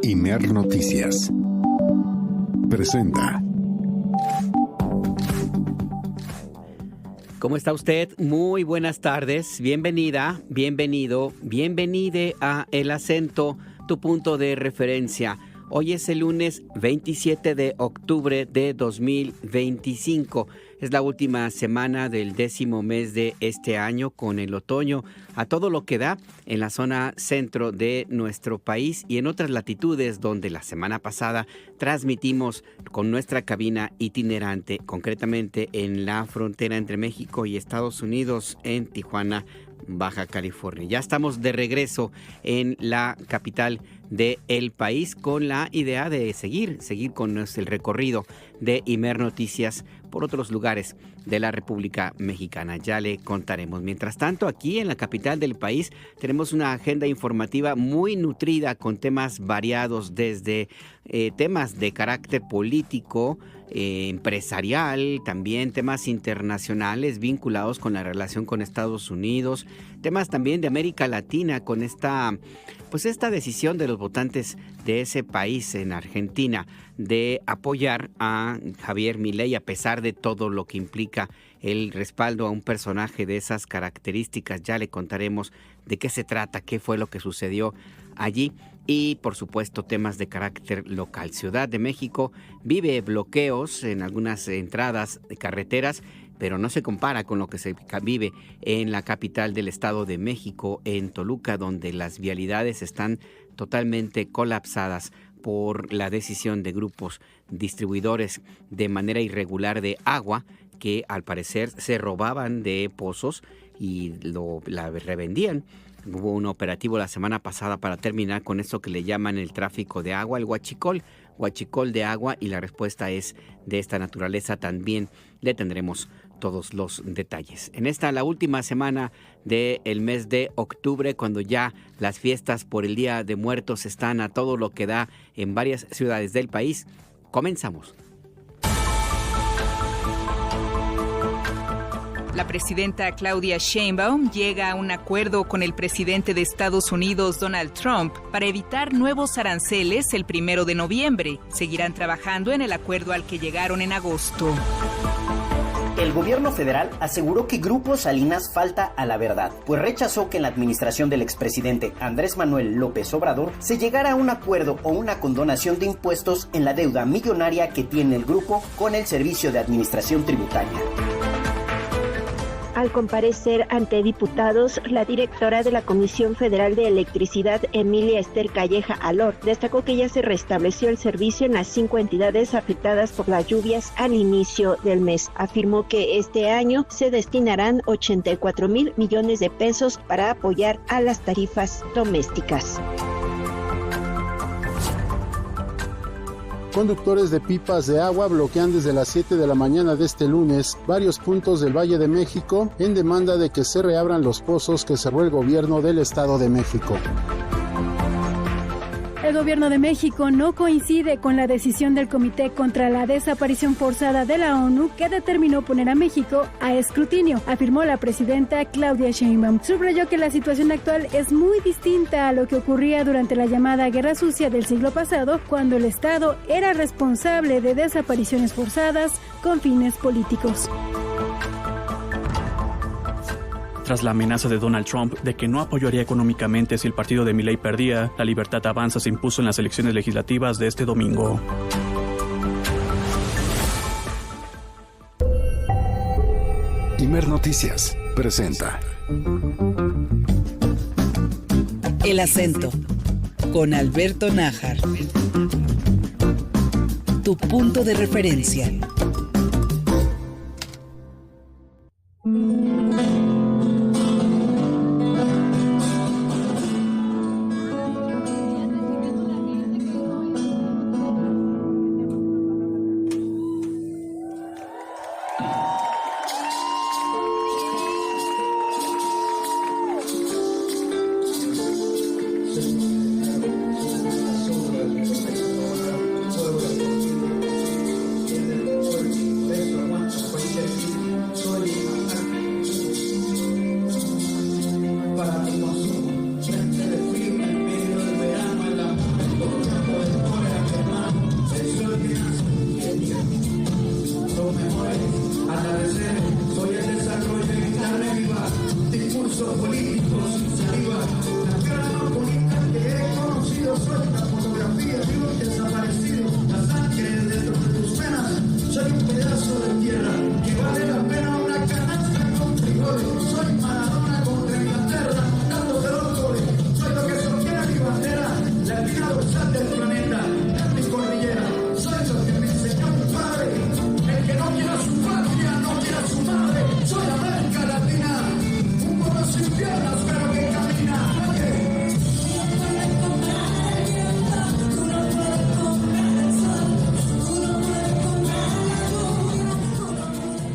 Imer Noticias presenta. ¿Cómo está usted? Muy buenas tardes. Bienvenida, bienvenido, bienvenide a El Acento, tu punto de referencia. Hoy es el lunes 27 de octubre de 2025. Es la última semana del 10º mes de este año, con el otoño a todo lo que da en la zona centro de nuestro país y en otras latitudes donde la semana pasada transmitimos con nuestra cabina itinerante, concretamente en la frontera entre México y Estados Unidos, en Tijuana, Baja California. Ya estamos de regreso en la capital del país con la idea de seguir con el recorrido de Imer Noticias por otros lugares de la República Mexicana. Ya le contaremos. Mientras tanto, aquí en la capital del país tenemos una agenda informativa muy nutrida con temas variados, desde temas de carácter político, empresarial, también temas internacionales vinculados con la relación con Estados Unidos, temas también de América Latina con esta decisión de los votantes de ese país en Argentina de apoyar a Javier Milei a pesar de todo lo que implica el respaldo a un personaje de esas características. Ya le contaremos de qué se trata, qué fue lo que sucedió allí y, por supuesto, temas de carácter local. Ciudad de México vive bloqueos en algunas entradas de carreteras, pero no se compara con lo que se vive en la capital del Estado de México, en Toluca, donde las vialidades están totalmente colapsadas por la decisión de grupos distribuidores de manera irregular de agua que al parecer se robaban de pozos y la revendían. Hubo un operativo la semana pasada para terminar con eso que le llaman el tráfico de agua, el huachicol de agua, y la respuesta es de esta naturaleza. También le tendremos todos los detalles. En la última semana del mes de octubre, cuando ya las fiestas por el Día de Muertos están a todo lo que da en varias ciudades del país, comenzamos. La presidenta Claudia Sheinbaum llega a un acuerdo con el presidente de Estados Unidos, Donald Trump, para evitar nuevos aranceles el 1 de noviembre. Seguirán trabajando en el acuerdo al que llegaron en agosto. El gobierno federal aseguró que Grupo Salinas falta a la verdad, pues rechazó que en la administración del expresidente Andrés Manuel López Obrador se llegara a un acuerdo o una condonación de impuestos en la deuda millonaria que tiene el grupo con el Servicio de Administración Tributaria. Al comparecer ante diputados, la directora de la Comisión Federal de Electricidad, Emilia Esther Calleja Alor, destacó que ya se restableció el servicio en las 5 entidades afectadas por las lluvias al inicio del mes. Afirmó que este año se destinarán 84,000 millones de pesos para apoyar a las tarifas domésticas. Conductores de pipas de agua bloquean desde las 7 de la mañana de este lunes varios puntos del Valle de México en demanda de que se reabran los pozos que cerró el gobierno del Estado de México. El gobierno de México no coincide con la decisión del Comité contra la Desaparición Forzada de la ONU, que determinó poner a México a escrutinio, afirmó la presidenta Claudia Sheinbaum. Subrayó que la situación actual es muy distinta a lo que ocurría durante la llamada Guerra Sucia del siglo pasado, cuando el Estado era responsable de desapariciones forzadas con fines políticos. Tras la amenaza de Donald Trump de que no apoyaría económicamente si el partido de Milei perdía, La Libertad Avanza se impuso en las elecciones legislativas de este domingo. Imer Noticias presenta El Acento, con Alberto Nájar. Tu punto de referencia. pedazo de tierra que vale la pena una canasta con frijoles. Soy Maradona contra Inglaterra, dándote los goles. Soy lo que sostiene mi bandera, la espina dorsal del planeta, en mi cordillera. Soy lo que me enseñó mi padre, el que no quiera su patria, no quiera su madre. Soy América Latina, un pueblo sin piernas pero que camina.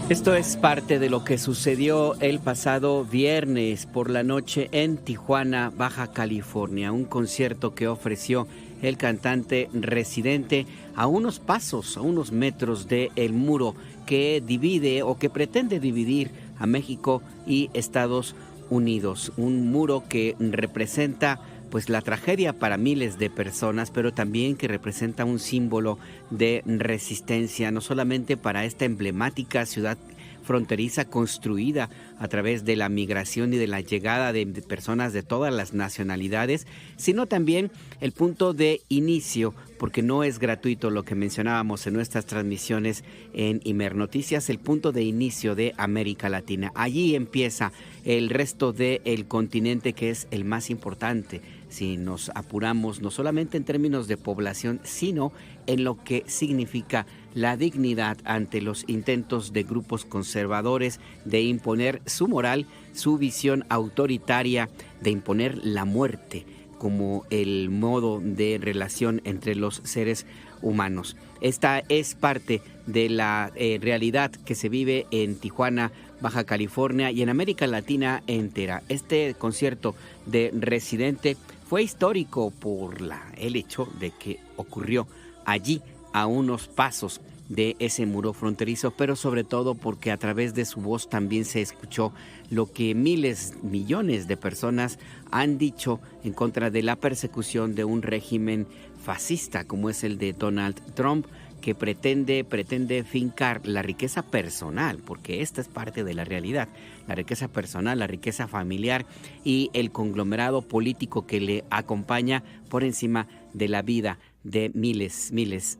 Esto es parte de lo que sucedió el pasado viernes por la noche en Tijuana, Baja California. Un concierto que ofreció el cantante Residente a unos pasos, a unos metros del muro que divide o que pretende dividir a México y Estados Unidos. Un muro que representa pues la tragedia para miles de personas, pero también que representa un símbolo de resistencia, no solamente para esta emblemática ciudad fronteriza construida a través de la migración y de la llegada de personas de todas las nacionalidades, sino también el punto de inicio, porque no es gratuito lo que mencionábamos en nuestras transmisiones en Imer Noticias, el punto de inicio de América Latina. Allí empieza el resto del continente, que es el más importante, si nos apuramos, no solamente en términos de población, sino en lo que significa la dignidad ante los intentos de grupos conservadores de imponer su moral, su visión autoritaria, de imponer la muerte como el modo de relación entre los seres humanos. Esta es parte de la realidad que se vive en Tijuana, Baja California y en América Latina entera. Este concierto de Residente fue histórico por el hecho de que ocurrió allí, a unos pasos de ese muro fronterizo, pero sobre todo porque a través de su voz también se escuchó lo que millones de personas han dicho en contra de la persecución de un régimen fascista como es el de Donald Trump, que pretende fincar la riqueza personal, porque esta es parte de la realidad, la riqueza personal, la riqueza familiar y el conglomerado político que le acompaña por encima de la vida de miles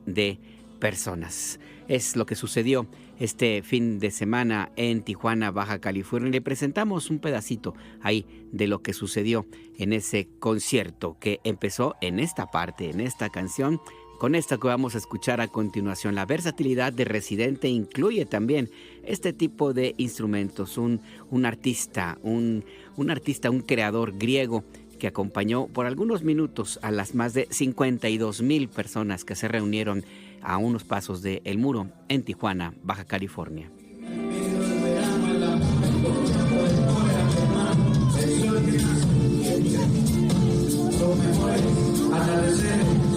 de personas. Es lo que sucedió este fin de semana en Tijuana, Baja California. Le presentamos un pedacito ahí de lo que sucedió en ese concierto que empezó en esta parte, en esta canción, con esta que vamos a escuchar a continuación. La versatilidad de Residente incluye también este tipo de instrumentos. Un artista, un creador griego que acompañó por algunos minutos a las más de 52,000 personas que se reunieron a unos pasos del muro en Tijuana, Baja California.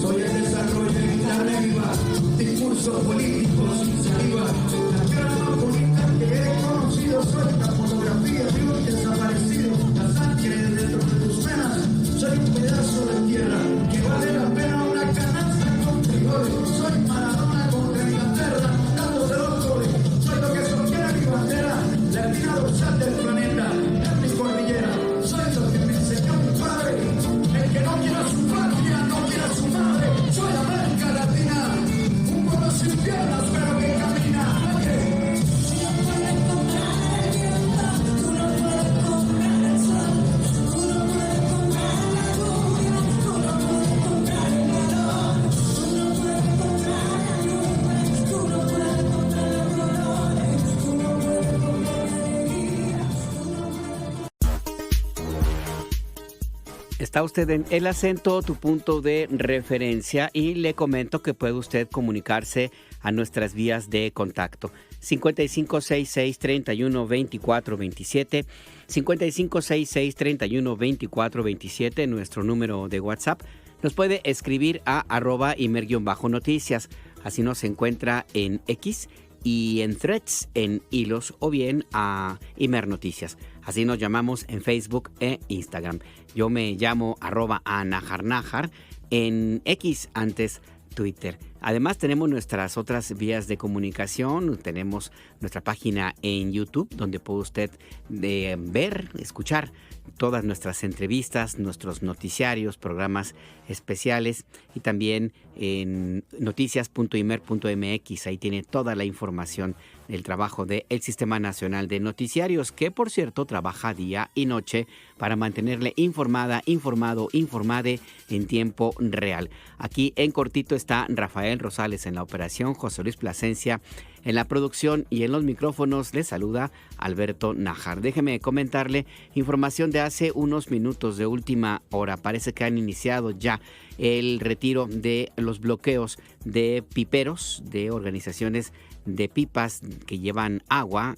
Soy el desarrollo en carne viva, discursos políticos sin saliva. La cara más bonita que he conocido, soy la fotografía de un desaparecido. La sangre dentro de tus venas, soy un pedazo de tierra que vale la pena una canasta con frijoles. Soy Maradona contra Inglaterra, dándote los goles. Soy lo que sostiene mi bandera, la espina dorsal del planeta, en mi cordillera. Soy lo que me enseñó mi padre, el que no quiera su patria, no quiera su madre. Soy América Latina, un pueblo sin piernas pero que camina. Está usted en El Acento, tu punto de referencia, y le comento que puede usted comunicarse a nuestras vías de contacto. 5566-312427, 5566-312427, nuestro número de WhatsApp. Nos puede escribir a @Imer-noticias, así nos encuentra en X y en Threads, en hilos, o bien a Imer Noticias. Así nos llamamos en Facebook e Instagram. Yo me llamo @anajarnajar, en X antes Twitter. Además tenemos nuestras otras vías de comunicación, tenemos nuestra página en YouTube donde puede usted ver, escuchar todas nuestras entrevistas, nuestros noticiarios, programas especiales y también en noticias.imer.mx, ahí tiene toda la información del trabajo del Sistema Nacional de Noticiarios, que por cierto trabaja día y noche para mantenerle informada, informado, informade en tiempo real. Aquí en cortito está Rafael Rosales en la operación, José Luis Plasencia en la producción y en los micrófonos les saluda Alberto Nájar. Déjeme comentarle información de hace unos minutos de última hora. Parece que han iniciado ya el retiro de los bloqueos de piperos, de organizaciones de pipas que llevan agua,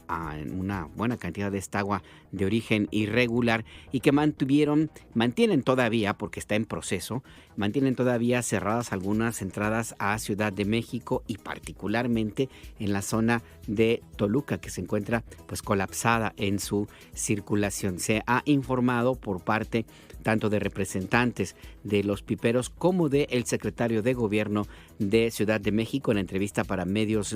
una buena cantidad de esta agua de origen irregular y que mantienen todavía, porque está en proceso, mantienen todavía cerradas algunas entradas a Ciudad de México y particularmente en la zona de Toluca, que se encuentra pues colapsada en su circulación. Se ha informado por parte tanto de representantes de los piperos como del secretario de Gobierno de Ciudad de México en entrevista para medios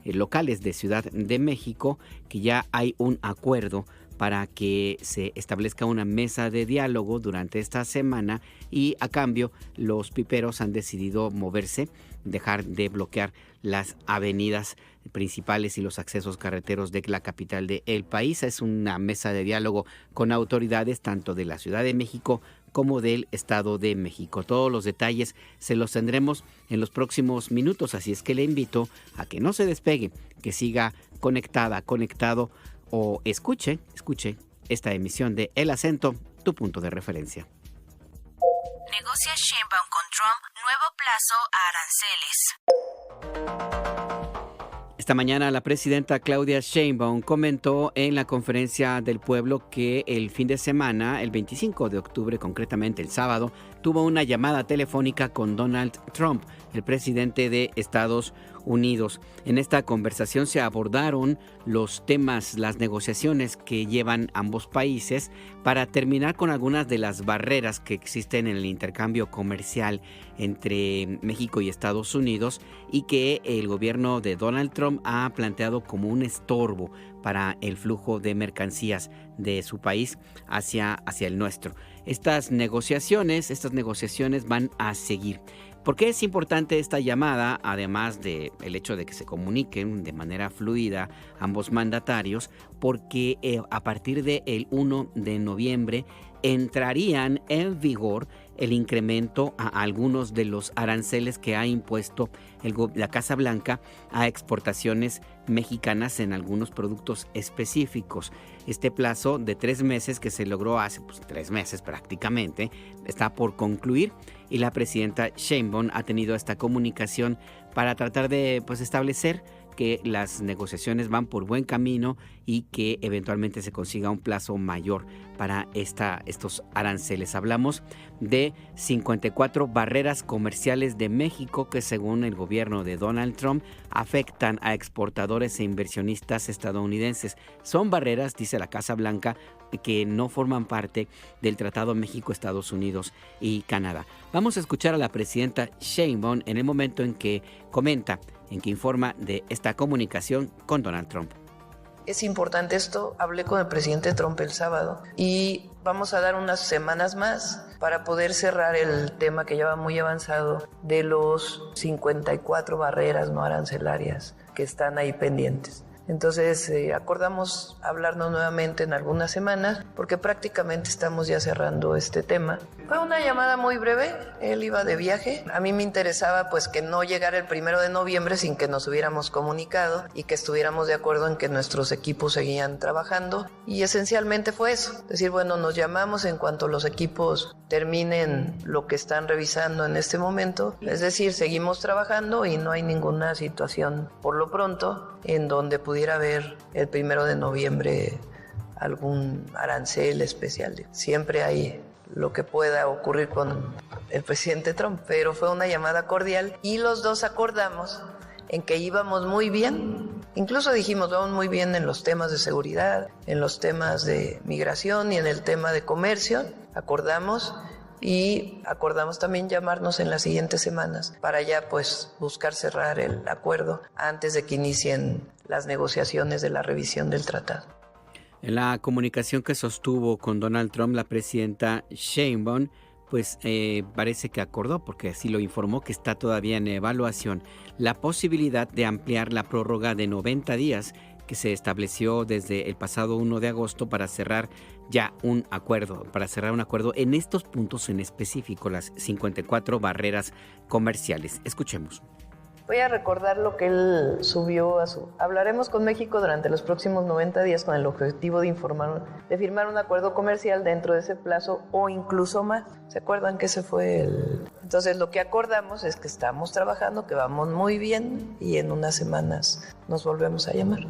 locales de Ciudad de México, que ya hay un acuerdo para que se establezca una mesa de diálogo durante esta semana y a cambio los piperos han decidido moverse, dejar de bloquear las avenidas principales y los accesos carreteros de la capital del país. Es una mesa de diálogo con autoridades tanto de la Ciudad de México como del Estado de México. Todos los detalles se los tendremos en los próximos minutos, así es que le invito a que no se despegue, que siga conectado o escuche esta emisión de El Acento, tu punto de referencia. Negocia Sheinbaum con Trump nuevo plazo a aranceles. Esta mañana la presidenta Claudia Sheinbaum comentó en la Conferencia del Pueblo que el fin de semana, el 25 de octubre, concretamente el sábado, tuvo una llamada telefónica con Donald Trump, el presidente de Estados Unidos. En esta conversación se abordaron los temas, las negociaciones que llevan ambos países para terminar con algunas de las barreras que existen en el intercambio comercial entre México y Estados Unidos y que el gobierno de Donald Trump ha planteado como un estorbo para el flujo de mercancías de su país hacia el nuestro. Estas negociaciones van a seguir. ¿Por qué es importante esta llamada? Además del hecho de que se comuniquen de manera fluida ambos mandatarios, porque a partir del 1 de noviembre entrarían en vigor el incremento a algunos de los aranceles que ha impuesto la Casa Blanca a exportaciones mexicanas en algunos productos específicos. Este plazo de 3 meses que se logró hace 3 meses prácticamente está por concluir y la presidenta Sheinbaum ha tenido esta comunicación para tratar de establecer que las negociaciones van por buen camino y que eventualmente se consiga un plazo mayor para estos aranceles. Hablamos de 54 barreras comerciales de México que, según el gobierno de Donald Trump, afectan a exportadores e inversionistas estadounidenses. Son barreras, dice la Casa Blanca, que no forman parte del Tratado México-Estados Unidos y Canadá. Vamos a escuchar a la presidenta Sheinbaum en el momento en que informa de esta comunicación con Donald Trump. Es importante esto, hablé con el presidente Trump el sábado y vamos a dar unas semanas más para poder cerrar el tema que ya va muy avanzado de los 54 barreras no arancelarias que están ahí pendientes. Entonces acordamos hablarnos nuevamente en algunas semanas porque prácticamente estamos ya cerrando este tema. Fue una llamada muy breve, él iba de viaje. A mí me interesaba que no llegara el 1 de noviembre sin que nos hubiéramos comunicado y que estuviéramos de acuerdo en que nuestros equipos seguían trabajando y esencialmente fue eso. Es decir, nos llamamos en cuanto los equipos terminen lo que están revisando en este momento. Es decir, seguimos trabajando y no hay ninguna situación por lo pronto en donde pudiera haber el 1 de noviembre algún arancel especial. Siempre hay lo que pueda ocurrir con el presidente Trump, pero fue una llamada cordial y los dos acordamos en que íbamos muy bien. Incluso dijimos, vamos muy bien en los temas de seguridad, en los temas de migración y en el tema de comercio. Acordamos y acordamos también llamarnos en las siguientes semanas para ya pues buscar cerrar el acuerdo antes de que inicien las negociaciones de la revisión del tratado. En la comunicación que sostuvo con Donald Trump, la presidenta Sheinbaum, pues parece que acordó, porque así lo informó, que está todavía en evaluación la posibilidad de ampliar la prórroga de 90 días que se estableció desde el pasado 1 de agosto para cerrar ya un acuerdo, en estos puntos en específico, las 54 barreras comerciales. Escuchemos. Voy a recordar lo que él subió Hablaremos con México durante los próximos 90 días con el objetivo de firmar un acuerdo comercial dentro de ese plazo o incluso más. ¿Se acuerdan que ese fue Entonces lo que acordamos es que estamos trabajando, que vamos muy bien y en unas semanas nos volvemos a llamar.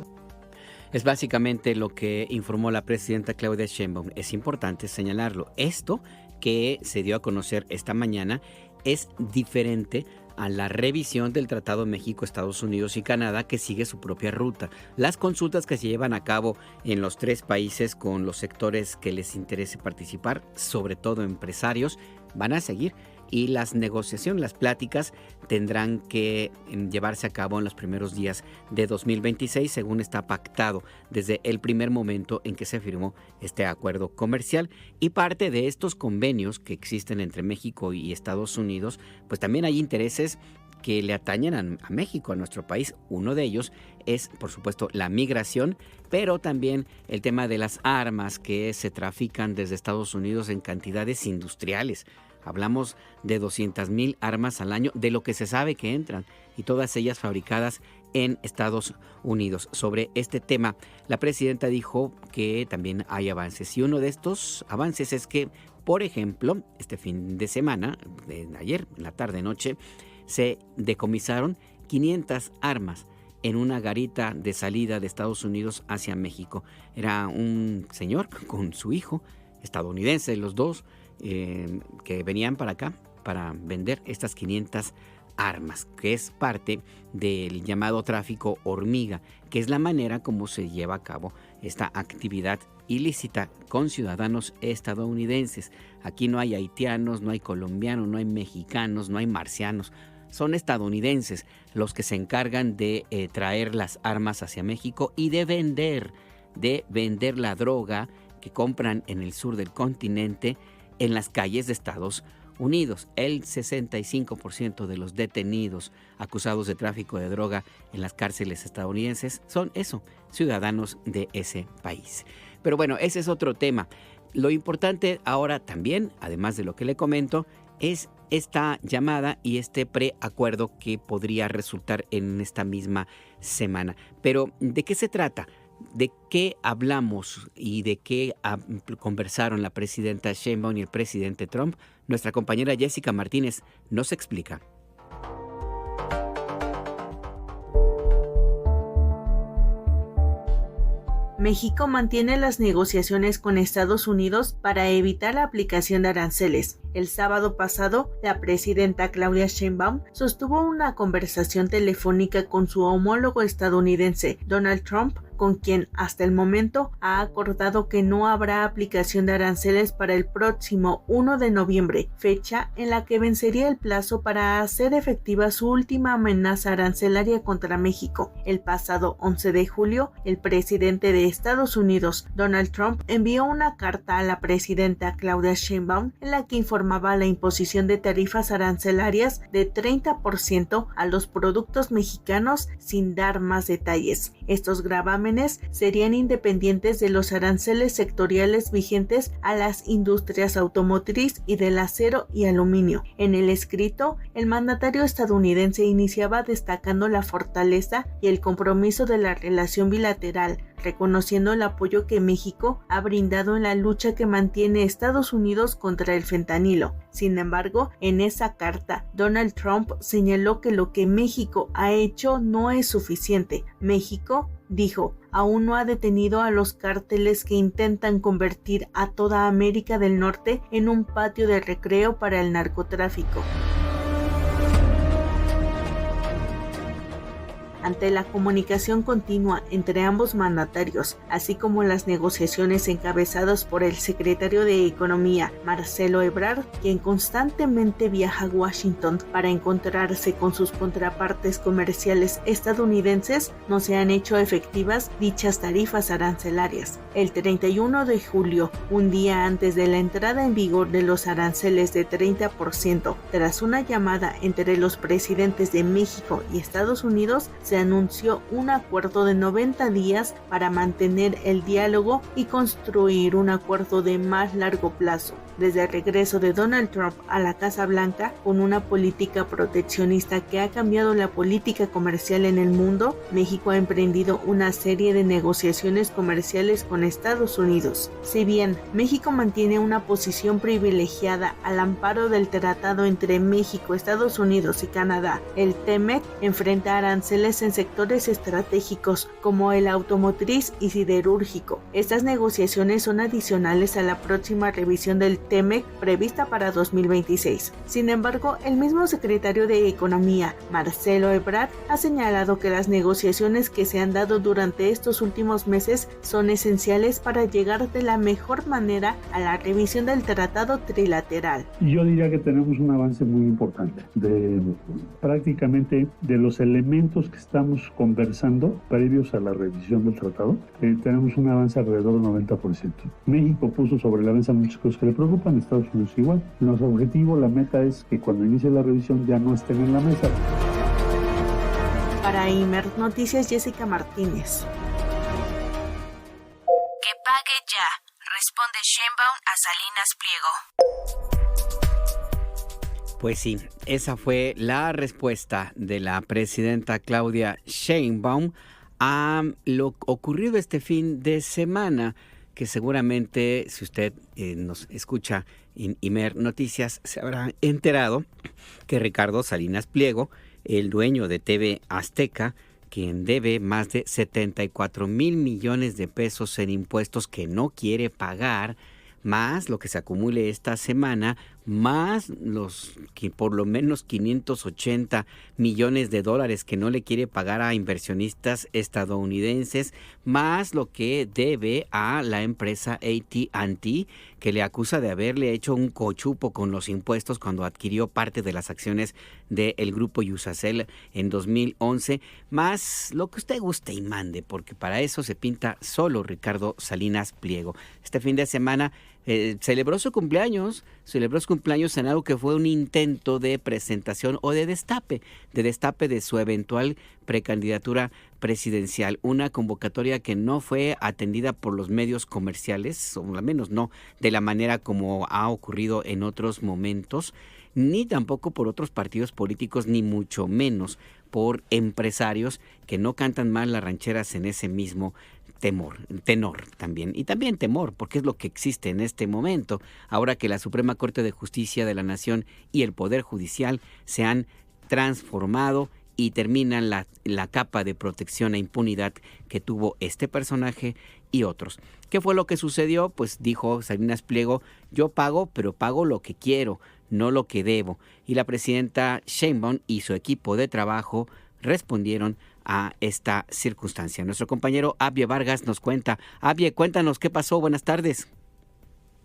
Es básicamente lo que informó la presidenta Claudia Sheinbaum. Es importante señalarlo. Esto que se dio a conocer esta mañana es diferente a la revisión del Tratado México, Estados Unidos y Canadá, que sigue su propia ruta. Las consultas que se llevan a cabo en los 3 países con los sectores que les interese participar, sobre todo empresarios, van a seguir. Y las negociaciones, las pláticas tendrán que llevarse a cabo en los primeros días de 2026, según está pactado desde el primer momento en que se firmó este acuerdo comercial. Y parte de estos convenios que existen entre México y Estados Unidos, pues también hay intereses que le atañen a México, a nuestro país. Uno de ellos es, por supuesto, la migración, pero también el tema de las armas que se trafican desde Estados Unidos en cantidades industriales. Hablamos de 200,000 armas al año, de lo que se sabe que entran, y todas ellas fabricadas en Estados Unidos. Sobre este tema, la presidenta dijo que también hay avances. Y uno de estos avances es que, por ejemplo, este fin de semana, de ayer, en la tarde-noche, se decomisaron 500 armas en una garita de salida de Estados Unidos hacia México. Era un señor con su hijo, estadounidense, los dos, que venían para acá para vender estas 500 armas, que es parte del llamado tráfico hormiga, que es la manera como se lleva a cabo esta actividad ilícita con ciudadanos estadounidenses. Aquí no hay haitianos, no hay colombianos, no hay mexicanos, no hay marcianos. Son estadounidenses los que se encargan de traer las armas hacia México y de vender la droga que compran en el sur del continente en las calles de Estados Unidos. El 65% de los detenidos acusados de tráfico de droga en las cárceles estadounidenses son ciudadanos de ese país. Pero bueno, ese es otro tema. Lo importante ahora también, además de lo que le comento, es esta llamada y este preacuerdo que podría resultar en esta misma semana. Pero, ¿de qué se trata? ¿De qué hablamos y de qué conversaron la presidenta Sheinbaum y el presidente Trump? Nuestra compañera Jessica Martínez nos explica. México mantiene las negociaciones con Estados Unidos para evitar la aplicación de aranceles. El sábado pasado, la presidenta Claudia Sheinbaum sostuvo una conversación telefónica con su homólogo estadounidense, Donald Trump, con quien hasta el momento ha acordado que no habrá aplicación de aranceles para el próximo 1 de noviembre, fecha en la que vencería el plazo para hacer efectiva su última amenaza arancelaria contra México. El pasado 11 de julio, el presidente de Estados Unidos, Donald Trump, envió una carta a la presidenta Claudia Sheinbaum en la que informaba la imposición de tarifas arancelarias de 30% a los productos mexicanos sin dar más detalles. Estos gravámenes serían independientes de los aranceles sectoriales vigentes a las industrias automotriz y del acero y aluminio. En el escrito, el mandatario estadounidense iniciaba destacando la fortaleza y el compromiso de la relación bilateral, reconociendo el apoyo que México ha brindado en la lucha que mantiene Estados Unidos contra el fentanilo. Sin embargo, en esa carta, Donald Trump señaló que lo que México ha hecho no es suficiente. México, dijo, aún no ha detenido a los cárteles que intentan convertir a toda América del Norte en un patio de recreo para el narcotráfico. Ante la comunicación continua entre ambos mandatarios, así como las negociaciones encabezadas por el secretario de Economía, Marcelo Ebrard, quien constantemente viaja a Washington para encontrarse con sus contrapartes comerciales estadounidenses, no se han hecho efectivas dichas tarifas arancelarias. El 31 de julio, un día antes de la entrada en vigor de los aranceles de 30%, tras una llamada entre los presidentes de México y Estados Unidos, se anunció un acuerdo de 90 días para mantener el diálogo y construir un acuerdo de más largo plazo. Desde el regreso de Donald Trump a la Casa Blanca, con una política proteccionista que ha cambiado la política comercial en el mundo, México ha emprendido una serie de negociaciones comerciales con Estados Unidos. Si bien México mantiene una posición privilegiada al amparo del tratado entre México, Estados Unidos y Canadá, el TEMEC enfrenta aranceles en sectores estratégicos como el automotriz y siderúrgico. Estas negociaciones son adicionales a la próxima revisión del TEMEC prevista para 2026. Sin embargo, el mismo secretario de Economía, Marcelo Ebrard, ha señalado que las negociaciones que se han dado durante estos últimos meses son esenciales para llegar de la mejor manera a la revisión del tratado trilateral. Yo diría que tenemos un avance muy importante prácticamente de los elementos que estamos conversando previos a la revisión del tratado. Tenemos un avance alrededor del 90%. México puso sobre la mesa muchas cosas que le preocupan, Estados Unidos igual. Nuestro objetivo, la meta es que cuando inicie la revisión ya no estén en la mesa. Para Imer Noticias, Jessica Martínez. Que pague ya, responde Sheinbaum a Salinas Pliego. Pues sí, esa fue la respuesta de la presidenta Claudia Sheinbaum a lo ocurrido este fin de semana, que seguramente si usted nos escucha en Imer Noticias se habrá enterado que Ricardo Salinas Pliego, el dueño de TV Azteca, quien debe más de 74 mil millones de pesos en impuestos que no quiere pagar, más lo que se acumule esta semana, más los que por lo menos 580 millones de dólares que no le quiere pagar a inversionistas estadounidenses, más lo que debe a la empresa AT&T, que le acusa de haberle hecho un cochupo con los impuestos cuando adquirió parte de las acciones del grupo Iusacell en 2011, más lo que usted guste y mande, porque para eso se pinta solo Ricardo Salinas Pliego. Este fin de semana celebró su cumpleaños en algo que fue un intento de presentación o de destape de su eventual precandidatura presidencial, una convocatoria que no fue atendida por los medios comerciales, o al menos no de la manera como ha ocurrido en otros momentos, ni tampoco por otros partidos políticos, ni mucho menos por empresarios que no cantan mal las rancheras en ese mismo tenor también. Y también temor, porque es lo que existe en este momento, ahora que la Suprema Corte de Justicia de la Nación y el Poder Judicial se han transformado y terminan la capa de protección e impunidad que tuvo este personaje y otros. ¿Qué fue lo que sucedió? Pues dijo Salinas Pliego, yo pago, pero pago lo que quiero, no lo que debo. Y la presidenta Sheinbaum y su equipo de trabajo respondieron a esta circunstancia. Nuestro compañero Abie Vargas nos cuenta. Abie, cuéntanos qué pasó. Buenas tardes.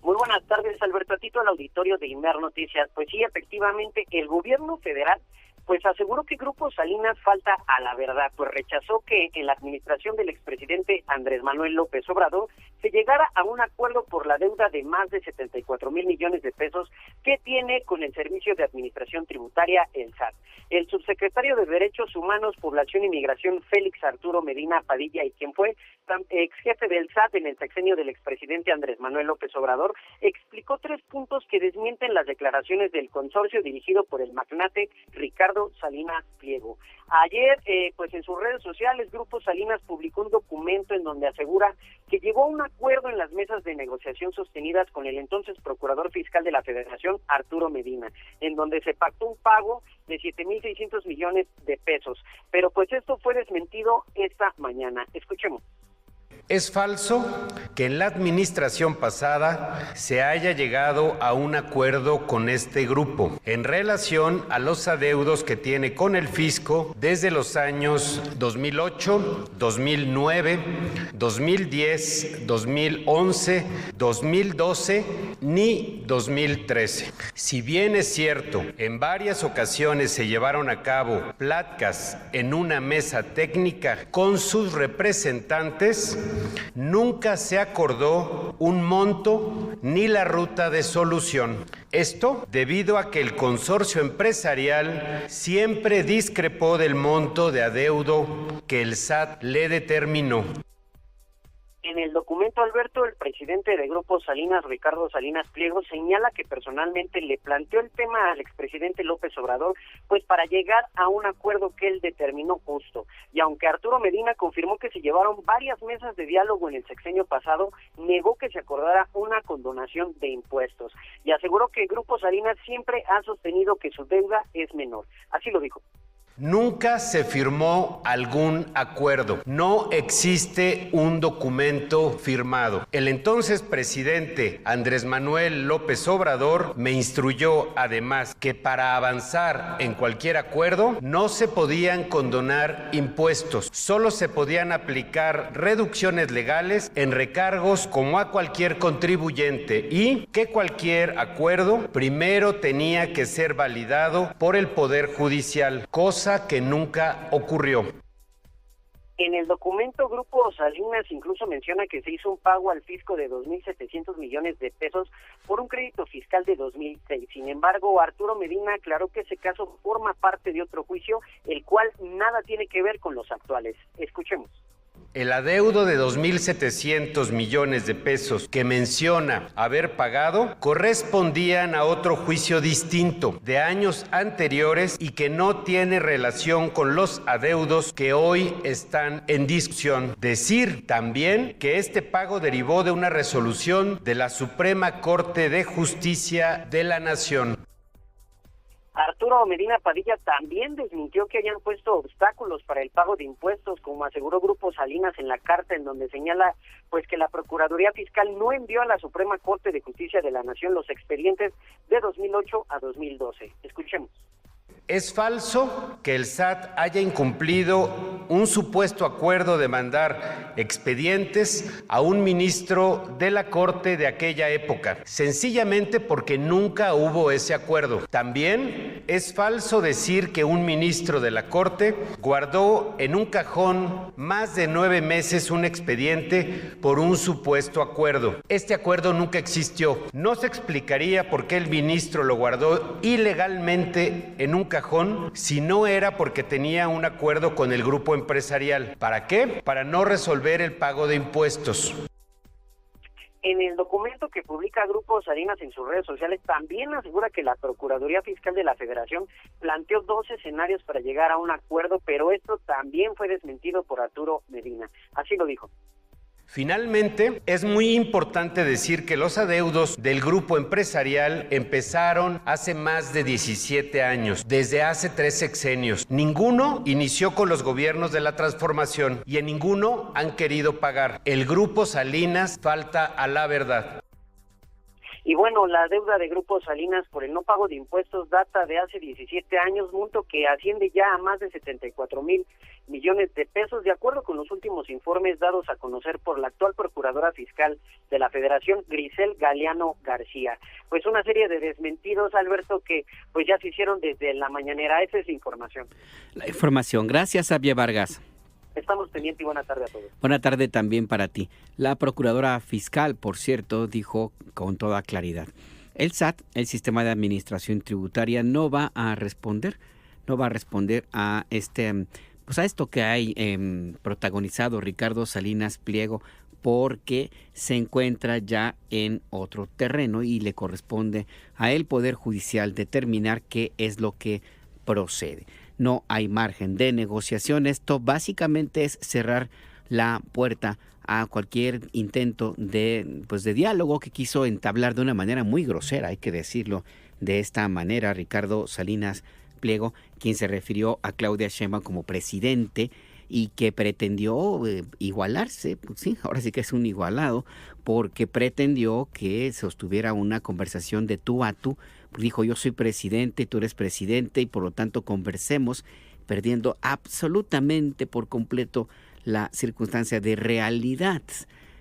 Muy buenas tardes, Alberto, a ti todo el auditorio de Imer Noticias. Pues sí, efectivamente, el gobierno federal pues aseguró que Grupo Salinas falta a la verdad, pues rechazó que en la administración del expresidente Andrés Manuel López Obrador se llegara a un acuerdo por la deuda de más de 74 mil millones de pesos que tiene con el Servicio de Administración Tributaria, el SAT. El subsecretario de Derechos Humanos, Población y Migración, Félix Arturo Medina Padilla, y quien fue ex jefe del SAT en el sexenio del expresidente Andrés Manuel López Obrador, explicó 3 puntos que desmienten las declaraciones del consorcio dirigido por el magnate Ricardo Salinas Pliego. Ayer, pues en sus redes sociales, Grupo Salinas publicó un documento en donde asegura que llegó a un acuerdo en las mesas de negociación sostenidas con el entonces Procurador Fiscal de la Federación, Arturo Medina, en donde se pactó un pago de 7.600 millones de pesos. Pero pues esto fue desmentido esta mañana. Escuchemos. Es falso que en la administración pasada se haya llegado a un acuerdo con este grupo en relación a los adeudos que tiene con el fisco desde los años 2008, 2009, 2010, 2011, 2012 ni 2013. Si bien es cierto, en varias ocasiones se llevaron a cabo pláticas en una mesa técnica con sus representantes, nunca se acordó un monto ni la ruta de solución. Esto debido a que el consorcio empresarial siempre discrepó del monto de adeudo que el SAT le determinó. En el documento, Alberto, el presidente de Grupo Salinas, Ricardo Salinas Pliego, señala que personalmente le planteó el tema al expresidente López Obrador, pues para llegar a un acuerdo que él determinó justo. Y aunque Arturo Medina confirmó que se llevaron varias mesas de diálogo en el sexenio pasado, negó que se acordara una condonación de impuestos. Y aseguró que Grupo Salinas siempre ha sostenido que su deuda es menor. Así lo dijo. Nunca se firmó algún acuerdo, no existe un documento firmado. El entonces presidente Andrés Manuel López Obrador me instruyó además que para avanzar en cualquier acuerdo no se podían condonar impuestos, solo se podían aplicar reducciones legales en recargos como a cualquier contribuyente y que cualquier acuerdo primero tenía que ser validado por el Poder Judicial, cosa que nunca ocurrió. En el documento, Grupo Salinas incluso menciona que se hizo un pago al fisco de 2.700 millones de pesos por un crédito fiscal de 2006. Sin embargo, Arturo Medina aclaró que ese caso forma parte de otro juicio, el cual nada tiene que ver con los actuales. Escuchemos. El adeudo de 2.700 millones de pesos que menciona haber pagado correspondían a otro juicio distinto de años anteriores y que no tiene relación con los adeudos que hoy están en discusión. Decir también que este pago derivó de una resolución de la Suprema Corte de Justicia de la Nación. Arturo Medina Padilla también desmintió que hayan puesto obstáculos para el pago de impuestos, como aseguró Grupo Salinas en la carta en donde señala pues que la Procuraduría Fiscal no envió a la Suprema Corte de Justicia de la Nación los expedientes de 2008 a 2012. Escuchemos. Es falso que el SAT haya incumplido un supuesto acuerdo de mandar expedientes a un ministro de la Corte de aquella época, sencillamente porque nunca hubo ese acuerdo. También es falso decir que un ministro de la Corte guardó en un cajón más de 9 meses un expediente por un supuesto acuerdo. Este acuerdo nunca existió. No se explicaría por qué el ministro lo guardó ilegalmente en un cajón si no era porque tenía un acuerdo con el grupo empresarial. ¿Para qué? Para no resolver el pago de impuestos. En el documento que publica Grupo Salinas en sus redes sociales también asegura que la Procuraduría Fiscal de la Federación planteó 2 escenarios para llegar a un acuerdo, pero esto también fue desmentido por Arturo Medina. Así lo dijo. Finalmente, es muy importante decir que los adeudos del grupo empresarial empezaron hace más de 17 años, desde hace 3 sexenios. Ninguno inició con los gobiernos de la transformación y en ninguno han querido pagar. El Grupo Salinas falta a la verdad. Y bueno, la deuda de Grupo Salinas por el no pago de impuestos data de hace 17 años, monto que asciende ya a más de 74,000 millones de pesos, de acuerdo con los últimos informes dados a conocer por la actual Procuradora Fiscal de la Federación, Grisel Galeano García. Pues una serie de desmentidos, Alberto, que pues ya se hicieron desde la mañanera. Esa es la información. La información. Gracias, Xavier Vargas. Estamos pendientes y buena tarde a todos. Buena tarde también para ti. La Procuradora Fiscal, por cierto, dijo con toda claridad: el SAT, el Sistema de Administración Tributaria, no va a responder a a esto que hay protagonizado Ricardo Salinas Pliego, porque se encuentra ya en otro terreno y le corresponde a el Poder Judicial determinar qué es lo que procede. No hay margen de negociación. Esto básicamente es cerrar la puerta a cualquier intento de diálogo que quiso entablar de una manera muy grosera, hay que decirlo de esta manera, Ricardo Salinas Pliego, quien se refirió a Claudia Sheinbaum como presidente y que pretendió igualarse, pues sí, ahora sí que es un igualado, porque pretendió que sostuviera una conversación de tú a tú. Dijo, yo soy presidente, tú eres presidente y por lo tanto conversemos, perdiendo absolutamente por completo la circunstancia de realidad.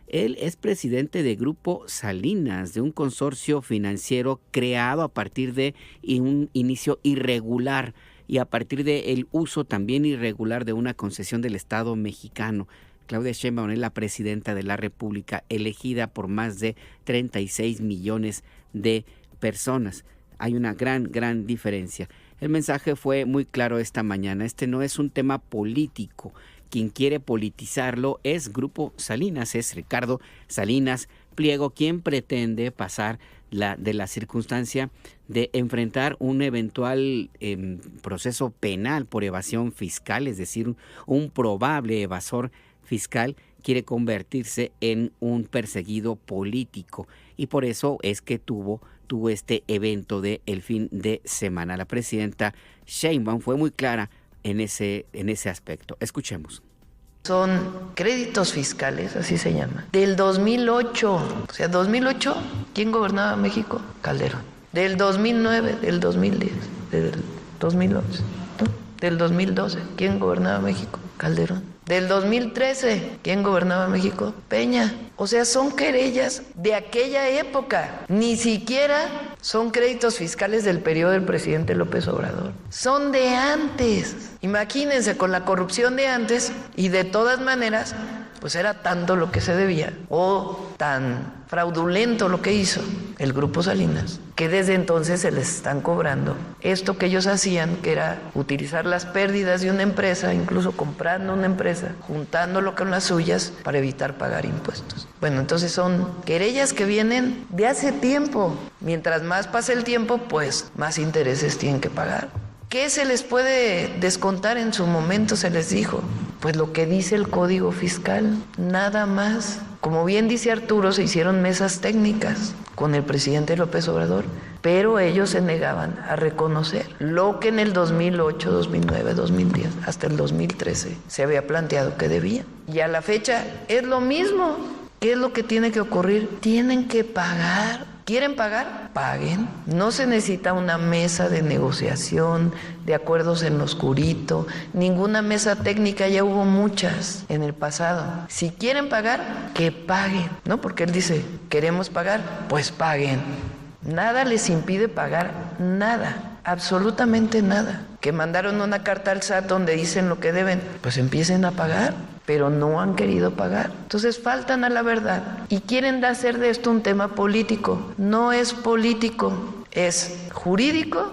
Él es presidente de Grupo Salinas, de un consorcio financiero creado a partir de un inicio irregular y a partir del uso también irregular de una concesión del Estado mexicano. Claudia Sheinbaum es la presidenta de la República, elegida por más de 36 millones de personas. Hay una gran diferencia. El mensaje fue muy claro esta mañana. Este no es un tema político. Quien quiere politizarlo es Grupo Salinas, es Ricardo Salinas Pliego, quien pretende pasar de la circunstancia de enfrentar un eventual proceso penal por evasión fiscal, es decir, un probable evasor fiscal, quiere convertirse en un perseguido político y por eso es que tuvo este evento de el fin de semana. La presidenta Sheinbaum fue muy clara en ese aspecto. Escuchemos. Son créditos fiscales, así se llama, del 2008. O sea, 2008, ¿quién gobernaba México? Calderón. Del 2009, del 2010, del 2011, ¿no? Del 2012, ¿quién gobernaba México? Calderón. Del 2013, ¿quién gobernaba México? Peña. O sea, son querellas de aquella época. Ni siquiera son créditos fiscales del periodo del presidente López Obrador. Son de antes. Imagínense con la corrupción de antes y de todas maneras, pues era tanto lo que se debía o tan fraudulento lo que hizo el Grupo Salinas, que desde entonces se les están cobrando esto que ellos hacían, que era utilizar las pérdidas de una empresa, incluso comprando una empresa, juntándolo con las suyas para evitar pagar impuestos. Bueno, entonces son querellas que vienen de hace tiempo. Mientras más pase el tiempo, pues más intereses tienen que pagar. ¿Qué se les puede descontar en su momento? Se les dijo, pues lo que dice el Código Fiscal, nada más. Como bien dice Arturo, se hicieron mesas técnicas con el presidente López Obrador, pero ellos se negaban a reconocer lo que en el 2008, 2009, 2010, hasta el 2013 se había planteado que debía. Y a la fecha es lo mismo. ¿Qué es lo que tiene que ocurrir? Tienen que pagar. ¿Quieren pagar? Paguen. No se necesita una mesa de negociación, de acuerdos en lo oscurito, ninguna mesa técnica, ya hubo muchas en el pasado. Si quieren pagar, que paguen, ¿no? Porque él dice, queremos pagar, pues paguen. Nada les impide pagar, nada, absolutamente nada. Que mandaron una carta al SAT donde dicen lo que deben, pues empiecen a pagar, pero no han querido pagar. Entonces faltan a la verdad y quieren hacer de esto un tema político. No es político, es jurídico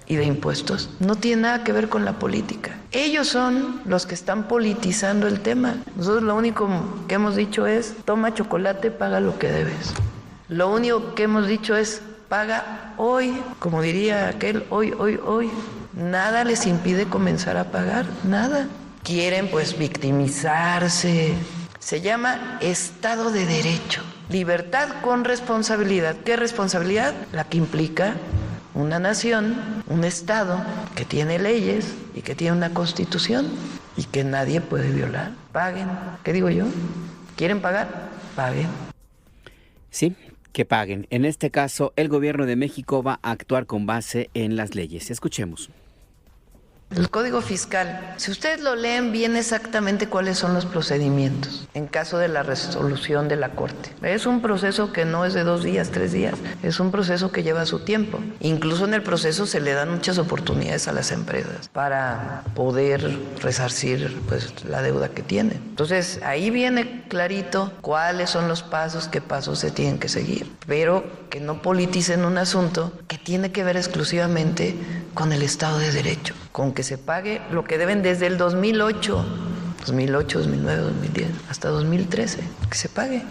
y de impuestos. No tiene nada que ver con la política. Ellos son los que están politizando el tema. Nosotros lo único que hemos dicho es, toma chocolate, paga lo que debes. Lo único que hemos dicho es, paga hoy, como diría aquel, hoy. Nada les impide comenzar a pagar, nada. Quieren pues victimizarse. Se llama Estado de Derecho. Libertad con responsabilidad. ¿Qué responsabilidad? La que implica una nación, un Estado que tiene leyes y que tiene una constitución y que nadie puede violar. Paguen. ¿Qué digo yo? ¿Quieren pagar? Paguen. Sí, que paguen. En este caso, el gobierno de México va a actuar con base en las leyes. Escuchemos. El Código Fiscal, si ustedes lo leen, viene exactamente cuáles son los procedimientos en caso de la resolución de la Corte. Es un proceso que no es de 2 días, 3 días, es un proceso que lleva su tiempo. Incluso en el proceso se le dan muchas oportunidades a las empresas para poder resarcir pues la deuda que tienen. Entonces ahí viene clarito cuáles son los pasos, qué pasos se tienen que seguir, pero que no politicen un asunto que tiene que ver exclusivamente con el Estado de Derecho, con que se pague lo que deben desde el 2008, 2009, 2010, hasta 2013, que se pague.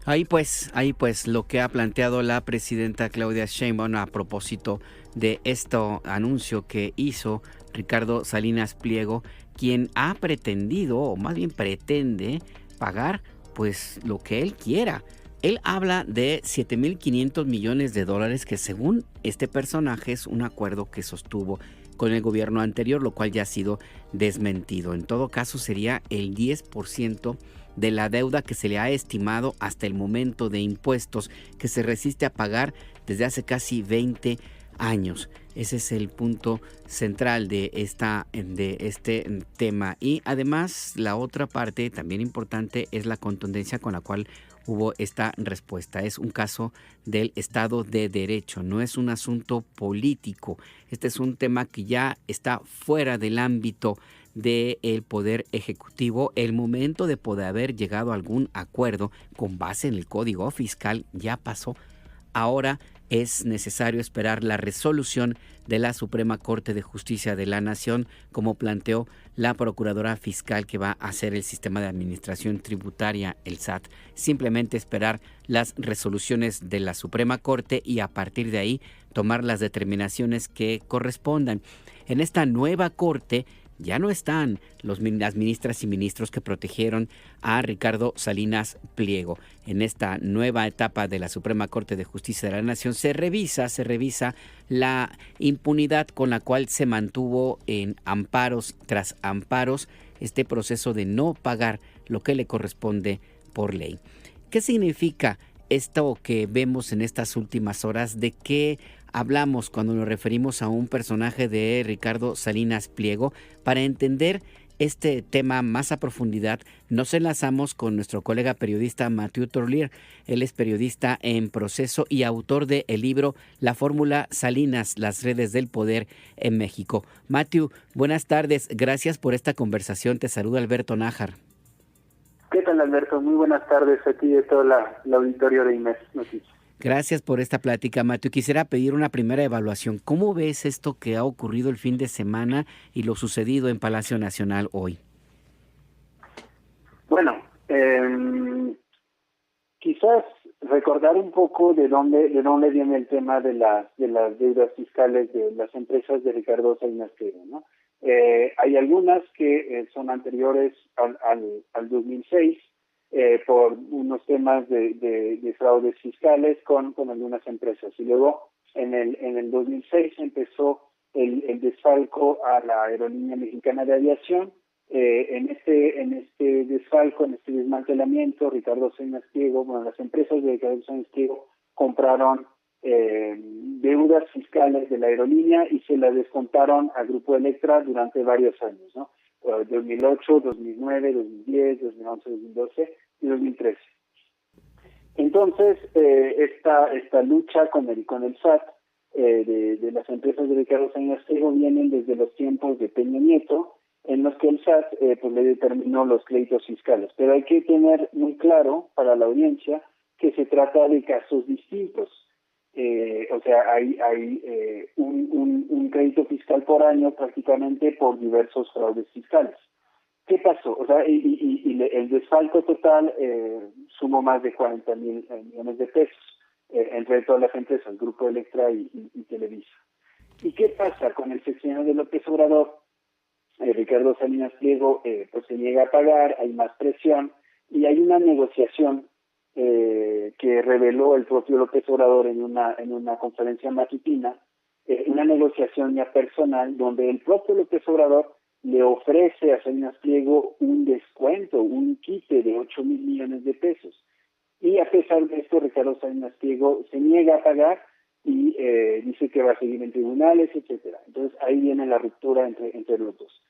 Ahí pues lo que ha planteado la presidenta Claudia Sheinbaum a propósito de este anuncio que hizo Ricardo Salinas Pliego, quien ha pretendido, o más bien pretende, pagar pues lo que él quiera. Él habla de 7.500 millones de dólares que según este personaje es un acuerdo que sostuvo con el gobierno anterior, lo cual ya ha sido desmentido. En todo caso, sería el 10% de la deuda que se le ha estimado hasta el momento de impuestos que se resiste a pagar desde hace casi 20 años. Ese es el punto central de este tema. Y además, la otra parte también importante es la contundencia con la cual hubo esta respuesta. Es un caso del Estado de Derecho, no es un asunto político. Este es un tema que ya está fuera del ámbito del Poder Ejecutivo. El momento de poder haber llegado a algún acuerdo con base en el Código Fiscal ya pasó. Ahora es necesario esperar la resolución de la Suprema Corte de Justicia de la Nación, como planteó la Procuradora Fiscal que va a hacer el Sistema de Administración Tributaria, el SAT. Simplemente esperar las resoluciones de la Suprema Corte y a partir de ahí tomar las determinaciones que correspondan. En esta nueva Corte ya no están las ministras y ministros que protegieron a Ricardo Salinas Pliego. En esta nueva etapa de la Suprema Corte de Justicia de la Nación se revisa la impunidad con la cual se mantuvo en amparos tras amparos este proceso de no pagar lo que le corresponde por ley. ¿Qué significa esto que vemos en estas últimas horas? ¿De qué hablamos cuando nos referimos a un personaje de Ricardo Salinas Pliego? Para entender este tema más a profundidad, nos enlazamos con nuestro colega periodista Mathieu Torlier. Él es periodista en proceso y autor del libro La Fórmula Salinas, las redes del poder en México. Mathieu, buenas tardes. Gracias por esta conversación. Te saluda Alberto Nájar. ¿Qué tal, Alberto? Muy buenas tardes a ti y a todo el auditorio de IMER Noticias. Gracias por esta plática, Mathieu. Quisiera pedir una primera evaluación. ¿Cómo ves esto que ha ocurrido el fin de semana y lo sucedido en Palacio Nacional hoy? Bueno, quizás recordar un poco de dónde viene el tema de las deudas fiscales de las empresas de Ricardo Salinas Pliego, ¿no? Hay algunas que son anteriores al 2006, por unos temas de fraudes fiscales con algunas empresas. Y luego, en el 2006 empezó el desfalco a la Aerolínea Mexicana de Aviación. En este desfalco, en este desmantelamiento, Ricardo Salinas Pliego, las empresas de Ricardo Salinas Pliego compraron deudas fiscales de la aerolínea y se las descontaron a Grupo Electra durante varios años, ¿no? 2008, 2009, 2010, 2011, 2012 y 2013. Entonces, esta lucha con el SAT de las empresas de Ricardo Salinas Pliego vienen desde los tiempos de Peña Nieto, en los que el SAT le determinó los créditos fiscales. Pero hay que tener muy claro para la audiencia que se trata de casos distintos. O sea, hay un crédito fiscal por año prácticamente por diversos fraudes fiscales. ¿Qué pasó? O sea, el desfalco total sumó más de 40,000 millones de pesos entre todas las empresas, Grupo Electra y Televisa. ¿Y qué pasa con el sexenio de López Obrador? Ricardo Salinas Pliego pues se niega a pagar, hay más presión y hay una negociación que reveló el propio López Obrador en una conferencia matutina, una negociación ya personal donde el propio López Obrador le ofrece a Salinas Pliego un descuento, un quite de 8,000 millones de pesos. Y a pesar de esto, Ricardo Salinas Pliego se niega a pagar y dice que va a seguir en tribunales, etcétera. Entonces ahí viene la ruptura entre los dos.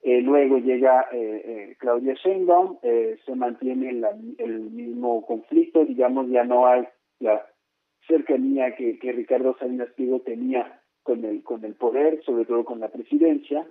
Luego llega Claudia Sheinbaum, se mantiene el mismo conflicto, digamos, ya no hay la cercanía que Ricardo Salinas Pliego tenía con el poder, sobre todo con la presidencia,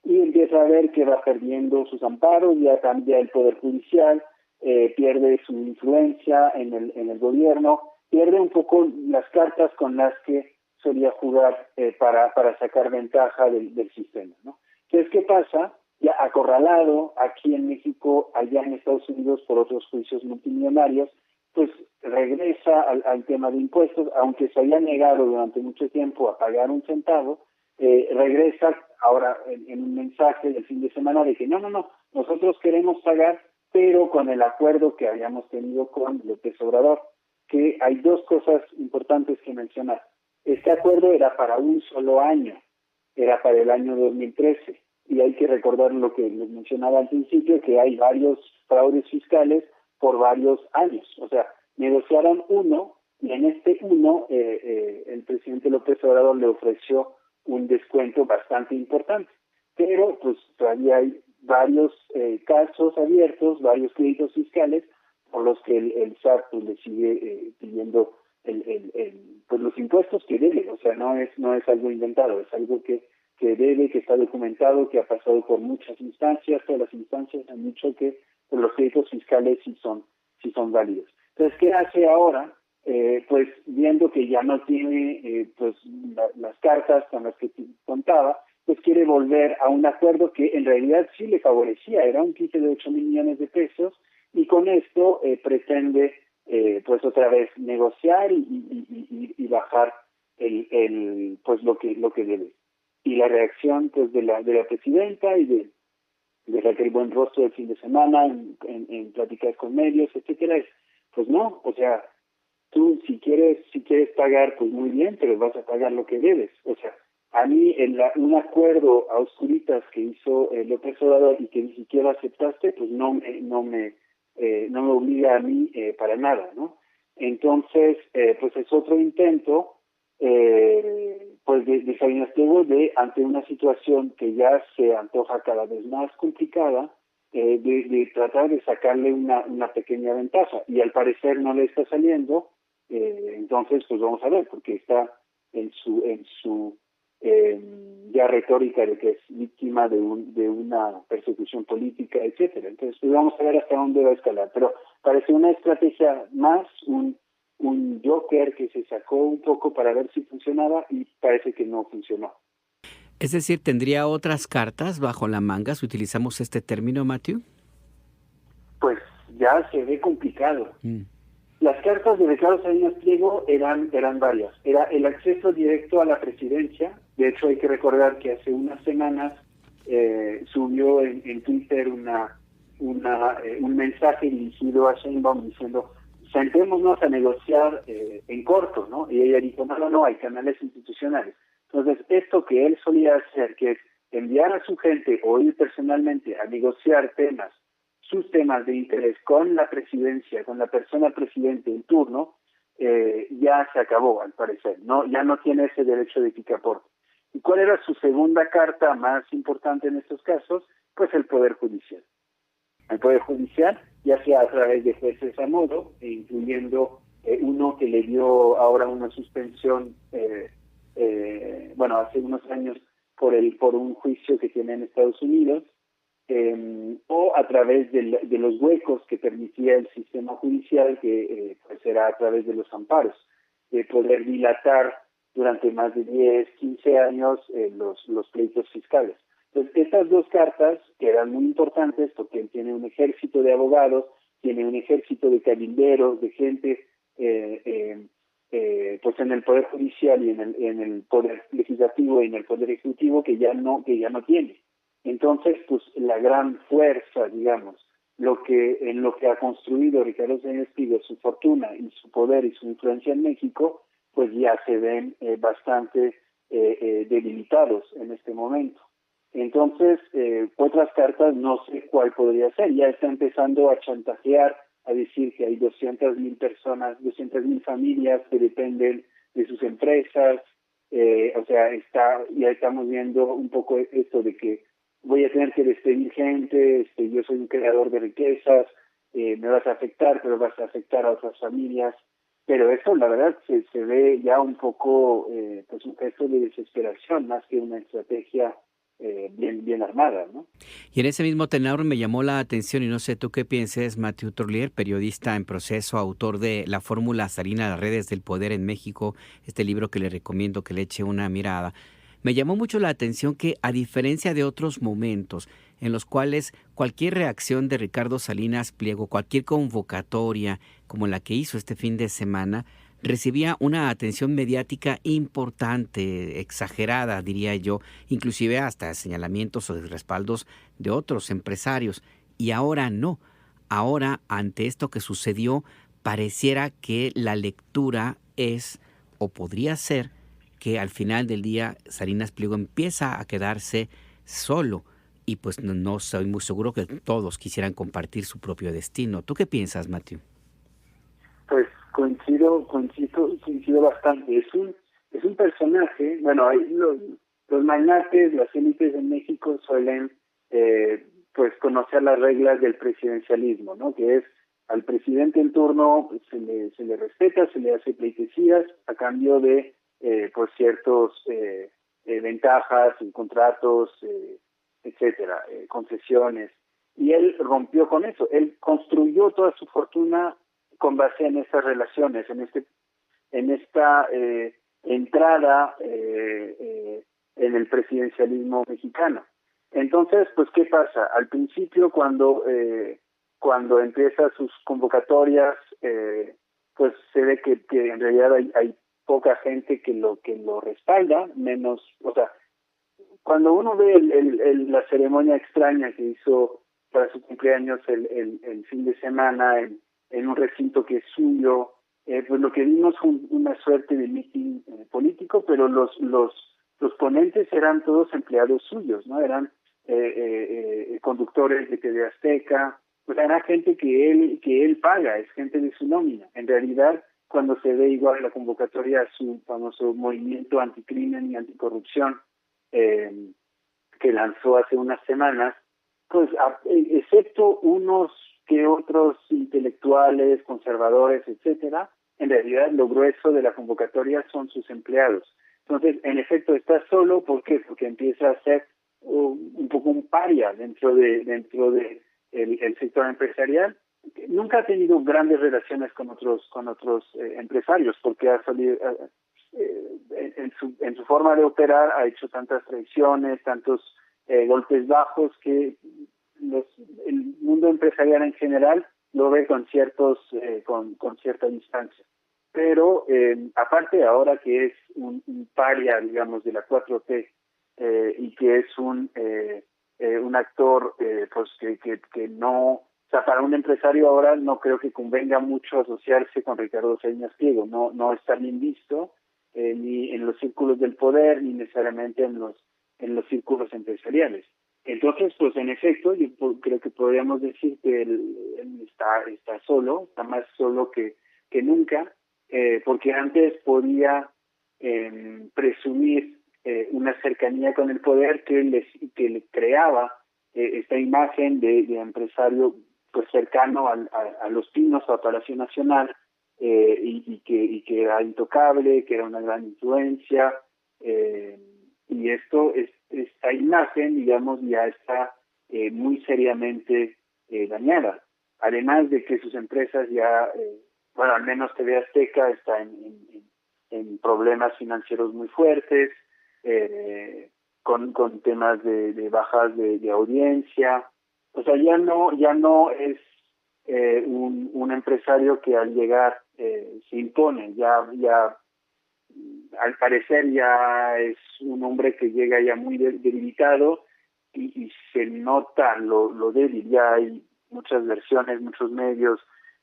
y empieza a ver que va perdiendo sus amparos, ya cambia el poder judicial, pierde su influencia en el gobierno, pierde un poco las cartas con las que solía jugar para sacar ventaja del sistema, ¿no? Entonces, ¿qué pasa? Ya acorralado aquí en México, allá en Estados Unidos por otros juicios multimillonarios, pues regresa al tema de impuestos, aunque se haya negado durante mucho tiempo a pagar un centavo, regresa ahora en un mensaje del fin de semana de que no, nosotros queremos pagar, pero con el acuerdo que habíamos tenido con López Obrador, que hay dos cosas importantes que mencionar. Este acuerdo era para un solo año. era para el año 2013. Y hay que recordar lo que les mencionaba al principio, que hay varios fraudes fiscales por varios años. O sea, negociaron uno, y en este uno el presidente López Obrador le ofreció un descuento bastante importante. Pero pues todavía hay varios casos abiertos, varios créditos fiscales por los que el SAT pues, le sigue pidiendo pues los impuestos que debe. O sea, no es algo inventado, es algo que debe, que está documentado, que ha pasado por muchas instancias. Todas las instancias han dicho que pues, los créditos fiscales sí son válidos. Entonces, ¿qué hace ahora? Pues viendo que ya no tiene pues las cartas con las que contaba, pues quiere volver a un acuerdo que en realidad sí le favorecía, era un quite de 8,000 millones de pesos, y con esto pretende pues otra vez negociar y bajar pues lo que debe. Y la reacción pues de la presidenta y de Raquel Buenrostro el fin de semana en pláticas con medios, etcétera, es pues no, o sea, tú si quieres pagar, pues muy bien, pero vas a pagar lo que debes. O sea, a mí un acuerdo a oscuritas que hizo López Obrador y que ni siquiera aceptaste, pues no me obliga a mí para nada, ¿no? Entonces, pues es otro intento pues de Salinas Pliego ante una situación que ya se antoja cada vez más complicada, de tratar de sacarle una pequeña ventaja, y al parecer no le está saliendo. Entonces pues vamos a ver, porque está en su ya retórica de que es víctima de una persecución política, etcétera. Entonces pues vamos a ver hasta dónde va a escalar, pero parece una estrategia más, un joker que se sacó un poco para ver si funcionaba, y parece que no funcionó. Es decir, ¿tendría otras cartas bajo la manga si utilizamos este término, Matthew? Pues ya se ve complicado. Las cartas de Ricardo Salinas Pliego eran varias. Era el acceso directo a la presidencia. De hecho, hay que recordar que hace unas semanas subió en Twitter un mensaje dirigido a Sheinbaum diciendo: sentémonos a negociar en corto, ¿no? Y ella dijo, no, hay canales institucionales. Entonces, esto que él solía hacer, que es enviar a su gente o ir personalmente a negociar sus temas de interés con la presidencia, con la persona presidente en turno, ya se acabó, al parecer, ¿no? Ya no tiene ese derecho de picaporte. ¿Y cuál era su segunda carta más importante en estos casos? Pues el Poder Judicial. El Poder Judicial, ya sea a través de jueces a modo, incluyendo uno que le dio ahora una suspensión, hace unos años por un juicio que tiene en Estados Unidos, o a través de los huecos que permitía el sistema judicial, que pues era a través de los amparos, de poder dilatar durante más de 10, 15 años los pleitos fiscales. Entonces, estas dos cartas, que eran muy importantes porque él tiene un ejército de abogados, tiene un ejército de cabilderos, de gente pues en el Poder Judicial y en el Poder Legislativo y en el Poder Ejecutivo, que ya no tiene. Entonces, pues la gran fuerza, digamos, en lo que ha construido Ricardo Salinas Pliego, su fortuna y su poder y su influencia en México, pues ya se ven bastante debilitados en este momento. Entonces, otras cartas no sé cuál podría ser. Ya está empezando a chantajear, a decir que hay 200,000 personas, 200,000 familias que dependen de sus empresas. O sea, ya estamos viendo un poco esto de que voy a tener que despedir gente, yo soy un creador de riquezas, me vas a afectar, pero vas a afectar a otras familias. Pero eso, la verdad, se ve ya un poco pues un gesto de desesperación, más que una estrategia bien armada, ¿no? Y en ese mismo tenor me llamó la atención, y no sé tú qué pienses, Matthew Turlier, periodista en proceso, autor de La Fórmula Salina, las redes del poder en México, este libro que le recomiendo que le eche una mirada. Me llamó mucho la atención que, a diferencia de otros momentos en los cuales cualquier reacción de Ricardo Salinas Pliego, cualquier convocatoria como la que hizo este fin de semana, recibía una atención mediática importante, exagerada, diría yo, inclusive hasta señalamientos o respaldos de otros empresarios. Y ahora no. Ahora, ante esto que sucedió, pareciera que la lectura es, o podría ser, que al final del día Salinas Pliego empieza a quedarse solo y pues no soy muy seguro que todos quisieran compartir su propio destino. ¿Tú qué piensas, Matthew? Pues coincido bastante. Es un personaje, bueno, los magnates, las élites en México suelen pues conocer las reglas del presidencialismo, ¿no? Que es al presidente en turno pues, se le respeta, se le hace pleitesías a cambio de por ciertos ventajas, contratos, etcétera, concesiones. Y él rompió con eso. Él construyó toda su fortuna con base en esas relaciones, en esta entrada en el presidencialismo mexicano. Entonces, pues, ¿qué pasa? Al principio, cuando empieza sus convocatorias, pues se ve que en realidad hay poca gente que lo respalda, menos, o sea, cuando uno ve la ceremonia extraña que hizo para su cumpleaños el fin de semana en un recinto que es suyo, pues lo que vimos fue una suerte de meeting político, pero los ponentes eran todos empleados suyos, ¿no? Eran conductores de TV Azteca, pues era gente que él paga, es gente de su nómina. En realidad, cuando se ve igual la convocatoria a su famoso movimiento anticrimen y anticorrupción que lanzó hace unas semanas, pues excepto unos que otros intelectuales, conservadores, etcétera, en realidad lo grueso de la convocatoria son sus empleados. Entonces, en efecto, está solo, ¿por qué? Porque empieza a ser un poco un paria dentro de el sector empresarial. Nunca ha tenido grandes relaciones con otros empresarios, porque ha salido en su forma de operar, ha hecho tantas traiciones, tantos golpes bajos que el mundo empresarial en general lo ve con con cierta distancia. Pero aparte ahora que es un paria, digamos, de la 4T y que es un actor pues que no, o sea, para un empresario ahora no creo que convenga mucho asociarse con Ricardo Salinas Pliego, no está bien visto ni en los círculos del poder ni necesariamente en los círculos empresariales. Entonces, pues en efecto, yo creo que podríamos decir que él está solo, está más solo que nunca, porque antes podía presumir una cercanía con el poder que le creaba esta imagen de empresario pues cercano a Los Pinos o a Palacio Nacional, y que era intocable, que era una gran influencia, y esta imagen, digamos, ya está muy seriamente dañada. Además de que sus empresas ya, bueno, al menos TV Azteca está en problemas financieros muy fuertes, con temas de bajas de audiencia. O sea, ya no es un empresario que al llegar se impone, ya al parecer ya es un hombre que llega ya muy debilitado y se nota lo débil. Ya hay muchas versiones, muchos medios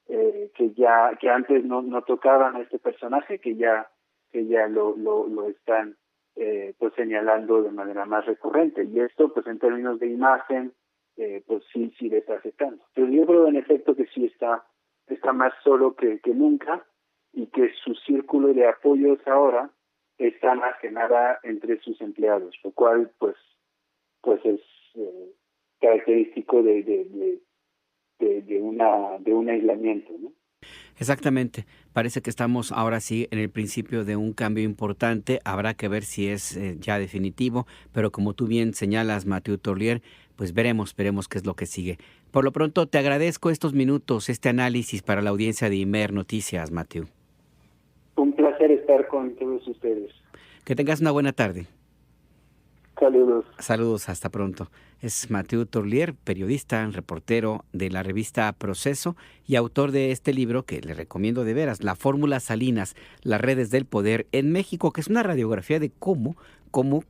que antes no tocaban a este personaje, que ya lo están pues señalando de manera más recurrente, y esto pues en términos de imagen pues sí le está afectando. Pero yo creo en efecto que sí está más solo que nunca, y que su círculo de apoyos ahora está más que nada entre sus empleados, lo cual pues es característico de un aislamiento, ¿no? Exactamente. Parece que estamos ahora sí en el principio de un cambio importante. Habrá que ver si es ya definitivo, pero como tú bien señalas, Matthew Torlier, pues veremos qué es lo que sigue. Por lo pronto, te agradezco estos minutos, este análisis para la audiencia de Imer Noticias, Matthew. Un placer estar con todos ustedes. Que tengas una buena tarde. Saludos. Saludos, hasta pronto. Es Matthew Torlier, periodista, reportero de la revista Proceso y autor de este libro que le recomiendo de veras, La Fórmula Salinas, las redes del poder en México, que es una radiografía de cómo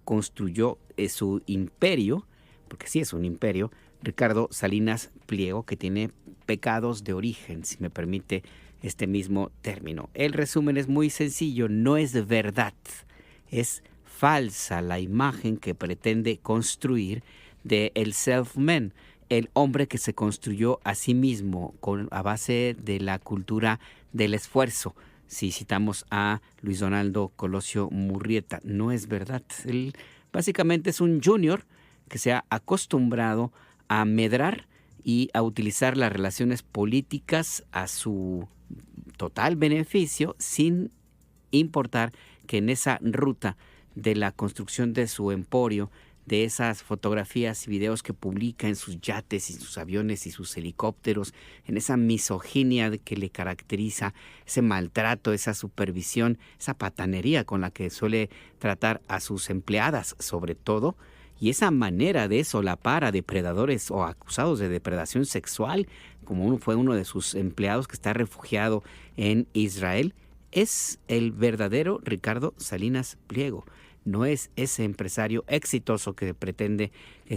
construyó su imperio, porque sí es un imperio, Ricardo Salinas Pliego, que tiene pecados de origen, si me permite este mismo término. El resumen es muy sencillo, no es verdad es falsa la imagen que pretende construir de el self-made, el hombre que se construyó a sí mismo a base de la cultura del esfuerzo. Si citamos a Luis Donaldo Colosio Murrieta, no es verdad. Él básicamente es un junior que se ha acostumbrado a medrar y a utilizar las relaciones políticas a su total beneficio, sin importar que en esa ruta de la construcción de su emporio, de esas fotografías y videos que publica en sus yates y sus aviones y sus helicópteros, en esa misoginia que le caracteriza, ese maltrato, esa supervisión, esa patanería con la que suele tratar a sus empleadas sobre todo, y esa manera de solapar a depredadores o acusados de depredación sexual, como fue uno de sus empleados que está refugiado en Israel, es el verdadero Ricardo Salinas Pliego. No es ese empresario exitoso que pretende,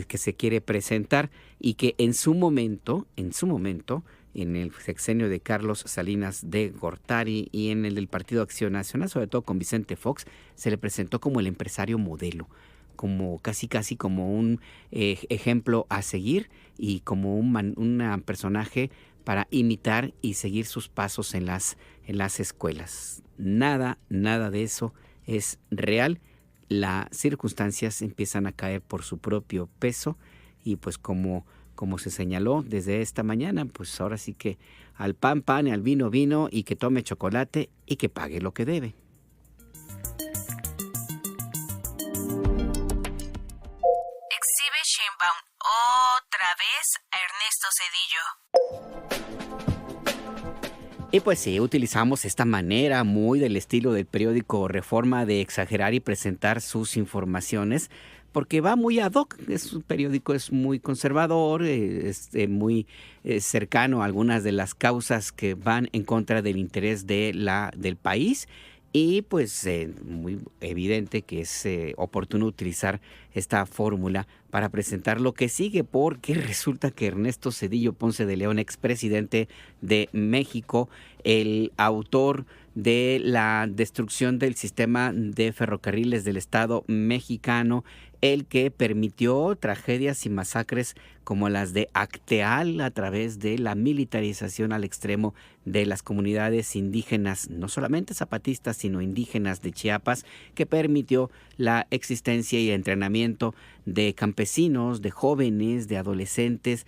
que se quiere presentar, y que en su momento, en el sexenio de Carlos Salinas de Gortari y en el del Partido Acción Nacional, sobre todo con Vicente Fox, se le presentó como el empresario modelo, como casi como un ejemplo a seguir y como un personaje para imitar y seguir sus pasos en las escuelas. Nada de eso es real. Las circunstancias empiezan a caer por su propio peso y pues como se señaló desde esta mañana, pues ahora sí que al pan y al vino y que tome chocolate y que pague lo que debe. Exhibe Sheinbaum otra vez a Ernesto Zedillo. Y pues sí, utilizamos esta manera muy del estilo del periódico Reforma de exagerar y presentar sus informaciones, porque va muy ad hoc. Un periódico es muy conservador, muy cercano a algunas de las causas que van en contra del interés del país. Y pues muy evidente que es oportuno utilizar esta fórmula para presentar lo que sigue, porque resulta que Ernesto Zedillo Ponce de León, expresidente de México, el autor de la destrucción del sistema de ferrocarriles del Estado mexicano, el que permitió tragedias y masacres como las de Acteal a través de la militarización al extremo de las comunidades indígenas, no solamente zapatistas, sino indígenas de Chiapas, que permitió la existencia y entrenamiento de campesinos, de jóvenes, de adolescentes,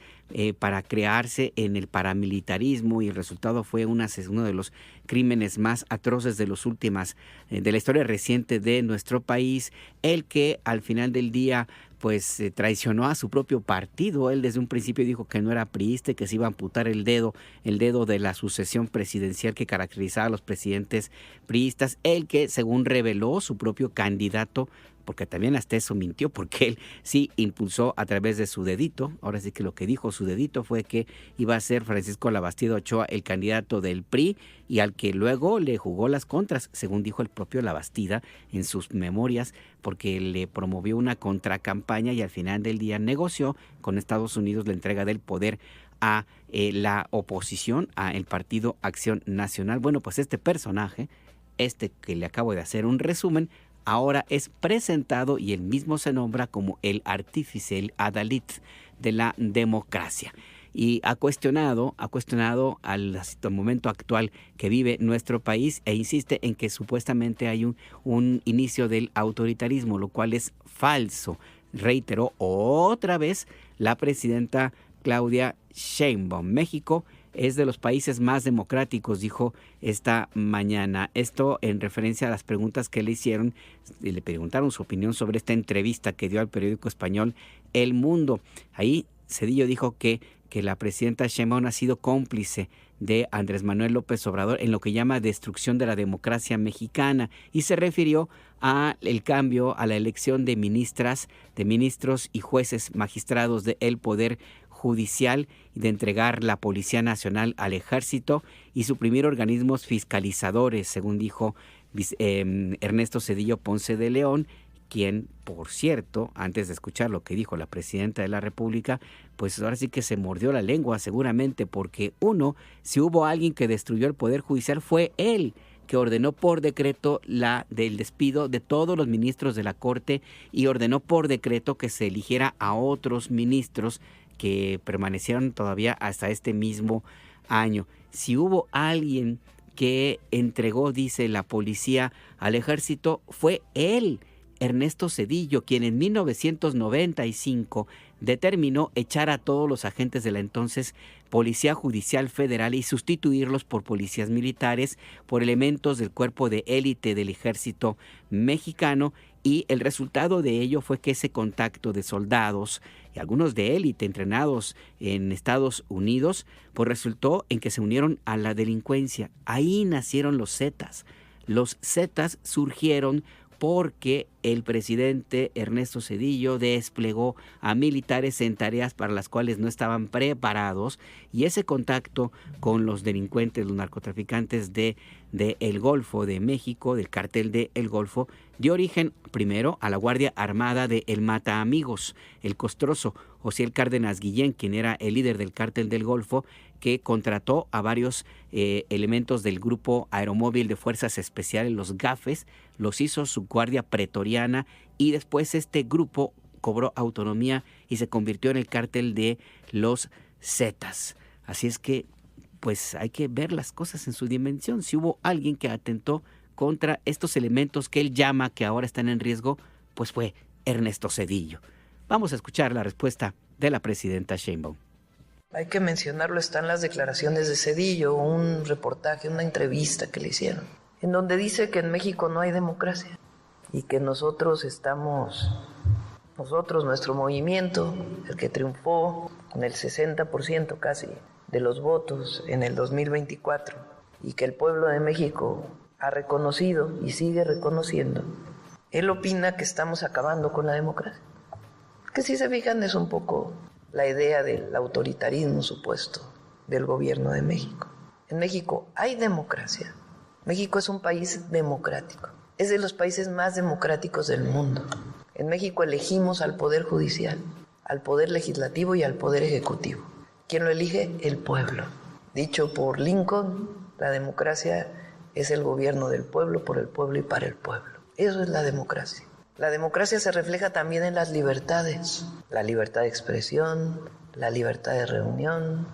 para crearse en el paramilitarismo, y el resultado fue uno de los crímenes más atroces de los últimas, de la historia reciente de nuestro país, el que al final del día pues traicionó a su propio partido. Él desde un principio dijo que no era priista, que se iba a amputar el dedo de la sucesión presidencial que caracterizaba a los presidentes priistas, el que según reveló su propio candidato, porque también hasta eso mintió, porque él sí impulsó a través de su dedito. Ahora sí que lo que dijo su dedito fue que iba a ser Francisco Labastida Ochoa el candidato del PRI, y al que luego le jugó las contras, según dijo el propio Labastida en sus memorias, porque le promovió una contracampaña y al final del día negoció con Estados Unidos la entrega del poder a la oposición, a el Partido Acción Nacional. Bueno, pues este personaje, que le acabo de hacer un resumen, ahora es presentado y él mismo se nombra como el artífice, el adalid de la democracia. Y ha cuestionado al momento actual que vive nuestro país, e insiste en que supuestamente hay un inicio del autoritarismo, lo cual es falso. Reiteró otra vez la presidenta Claudia Sheinbaum. México es de los países más democráticos, dijo esta mañana. Esto en referencia a las preguntas que le hicieron, y le preguntaron su opinión sobre esta entrevista que dio al periódico español El Mundo. Ahí Zedillo dijo que la presidenta Sheinbaum ha sido cómplice de Andrés Manuel López Obrador en lo que llama destrucción de la democracia mexicana, y se refirió a el cambio, a la elección de ministros y jueces magistrados del Poder Judicial, y de entregar la Policía Nacional al Ejército y suprimir organismos fiscalizadores, según dijo Ernesto Zedillo Ponce de León, quien, por cierto, antes de escuchar lo que dijo la presidenta de la República, pues ahora sí que se mordió la lengua seguramente, porque si hubo alguien que destruyó el Poder Judicial fue él. que ordenó por decreto del despido de todos los ministros de la Corte y ordenó por decreto que se eligiera a otros ministros que permanecieron todavía hasta este mismo año. Si hubo alguien que entregó, dice la policía, al ejército, fue él, Ernesto Zedillo, quien en 1995 determinó echar a todos los agentes de la entonces Policía Judicial Federal y sustituirlos por policías militares, por elementos del cuerpo de élite del ejército mexicano, y el resultado de ello fue que ese contacto de soldados y algunos de élite entrenados en Estados Unidos, pues resultó en que se unieron a la delincuencia. Ahí nacieron los Zetas. Los Zetas surgieron porque el presidente Ernesto Zedillo desplegó a militares en tareas para las cuales no estaban preparados, y ese contacto con los delincuentes, los narcotraficantes de El Golfo de México, del cártel de El Golfo, dio origen primero a la Guardia Armada de El Mataamigos, el Costroso, Osiel Cárdenas Guillén, quien era el líder del cártel del Golfo, que contrató a varios elementos del Grupo Aeromóvil de Fuerzas Especiales, los GAFES, los hizo su guardia pretoriana, y después este grupo cobró autonomía y se convirtió en el cártel de los Zetas. Así es que, pues hay que ver las cosas en su dimensión. Si hubo alguien que atentó contra estos elementos que él llama que ahora están en riesgo, pues fue Ernesto Zedillo. Vamos a escuchar la respuesta de la presidenta Sheinbaum. Hay que mencionarlo, están las declaraciones de Zedillo, un reportaje, una entrevista que le hicieron, en donde dice que en México no hay democracia y que nuestro movimiento, el que triunfó con el 60% casi de los votos en el 2024, y que el pueblo de México ha reconocido y sigue reconociendo, él opina que estamos acabando con la democracia. Que si se fijan es un poco la idea del autoritarismo supuesto del gobierno de México. En México hay democracia. México es un país democrático. Es de los países más democráticos del mundo. En México elegimos al Poder Judicial, al Poder Legislativo y al Poder Ejecutivo. ¿Quién lo elige? El pueblo. Dicho por Lincoln, la democracia es el gobierno del pueblo, por el pueblo y para el pueblo. Eso es la democracia. La democracia se refleja también en las libertades. La libertad de expresión, la libertad de reunión,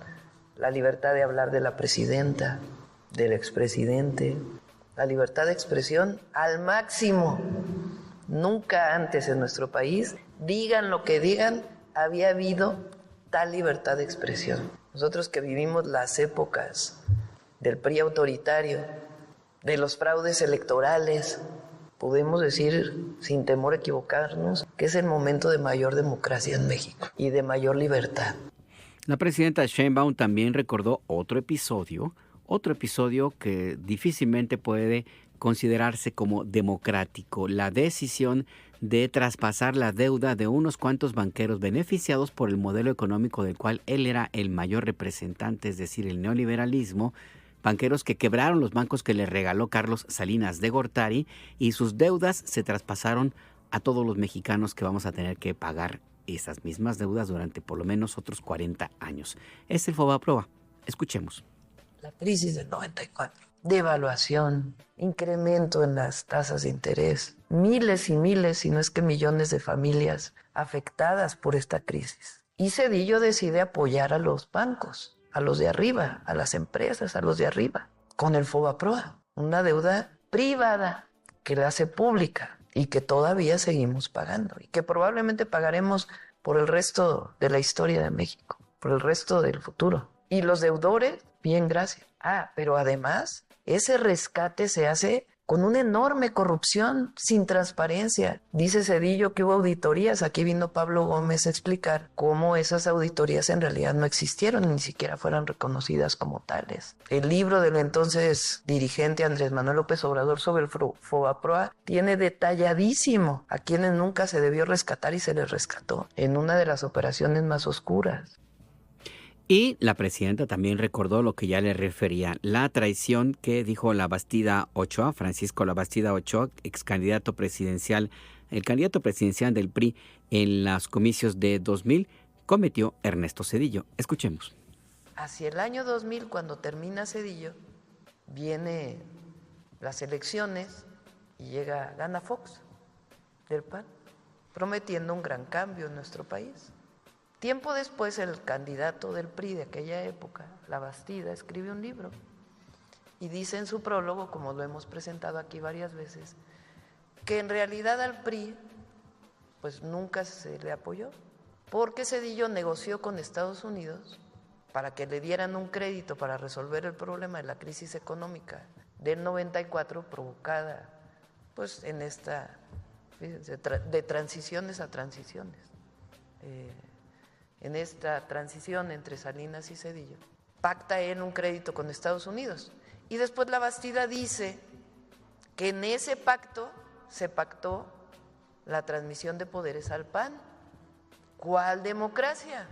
la libertad de hablar de la presidenta, del expresidente, la libertad de expresión al máximo. Nunca antes en nuestro país, digan lo que digan, había habido tal libertad de expresión. Nosotros que vivimos las épocas del PRI autoritario, de los fraudes electorales, podemos decir, sin temor a equivocarnos, que es el momento de mayor democracia en México y de mayor libertad. La presidenta Sheinbaum también recordó otro episodio que difícilmente puede considerarse como democrático: la decisión de traspasar la deuda de unos cuantos banqueros beneficiados por el modelo económico del cual él era el mayor representante, es decir, el neoliberalismo. Banqueros que quebraron los bancos que le regaló Carlos Salinas de Gortari, y sus deudas se traspasaron a todos los mexicanos que vamos a tener que pagar esas mismas deudas durante por lo menos otros 40 años. Es el FOBAPROA. Escuchemos. La crisis del 94, devaluación, incremento en las tasas de interés, miles y miles, si no es que millones de familias afectadas por esta crisis. Y Zedillo decide apoyar a los bancos, a los de arriba, a las empresas, a los de arriba, con el FOBAPROA, una deuda privada que la hace pública y que todavía seguimos pagando y que probablemente pagaremos por el resto de la historia de México, por el resto del futuro. Y los deudores, bien, gracias. Pero además, ese rescate se hace con una enorme corrupción, sin transparencia. Dice Zedillo que hubo auditorías. Aquí vino Pablo Gómez a explicar cómo esas auditorías en realidad no existieron, ni siquiera fueran reconocidas como tales. El libro del entonces dirigente Andrés Manuel López Obrador sobre el FOBAPROA tiene detalladísimo a quienes nunca se debió rescatar y se les rescató en una de las operaciones más oscuras. Y la presidenta también recordó lo que ya le refería, la traición que dijo Labastida Ochoa, Francisco Labastida Ochoa, el candidato presidencial del PRI en los comicios de 2000, cometió Ernesto Zedillo. Escuchemos. Hacia el año 2000, cuando termina Zedillo, viene las elecciones y gana Fox del PAN, prometiendo un gran cambio en nuestro país. Tiempo después, el candidato del PRI de aquella época, Labastida, escribe un libro y dice en su prólogo, como lo hemos presentado aquí varias veces, que en realidad al PRI pues nunca se le apoyó, porque Zedillo negoció con Estados Unidos para que le dieran un crédito para resolver el problema de la crisis económica del 94 provocada pues en esta, fíjense, de transiciones a transiciones. En esta transición entre Salinas y Zedillo, pacta él un crédito con Estados Unidos. Y después Labastida dice que en ese pacto se pactó la transmisión de poderes al PAN. ¿Cuál democracia?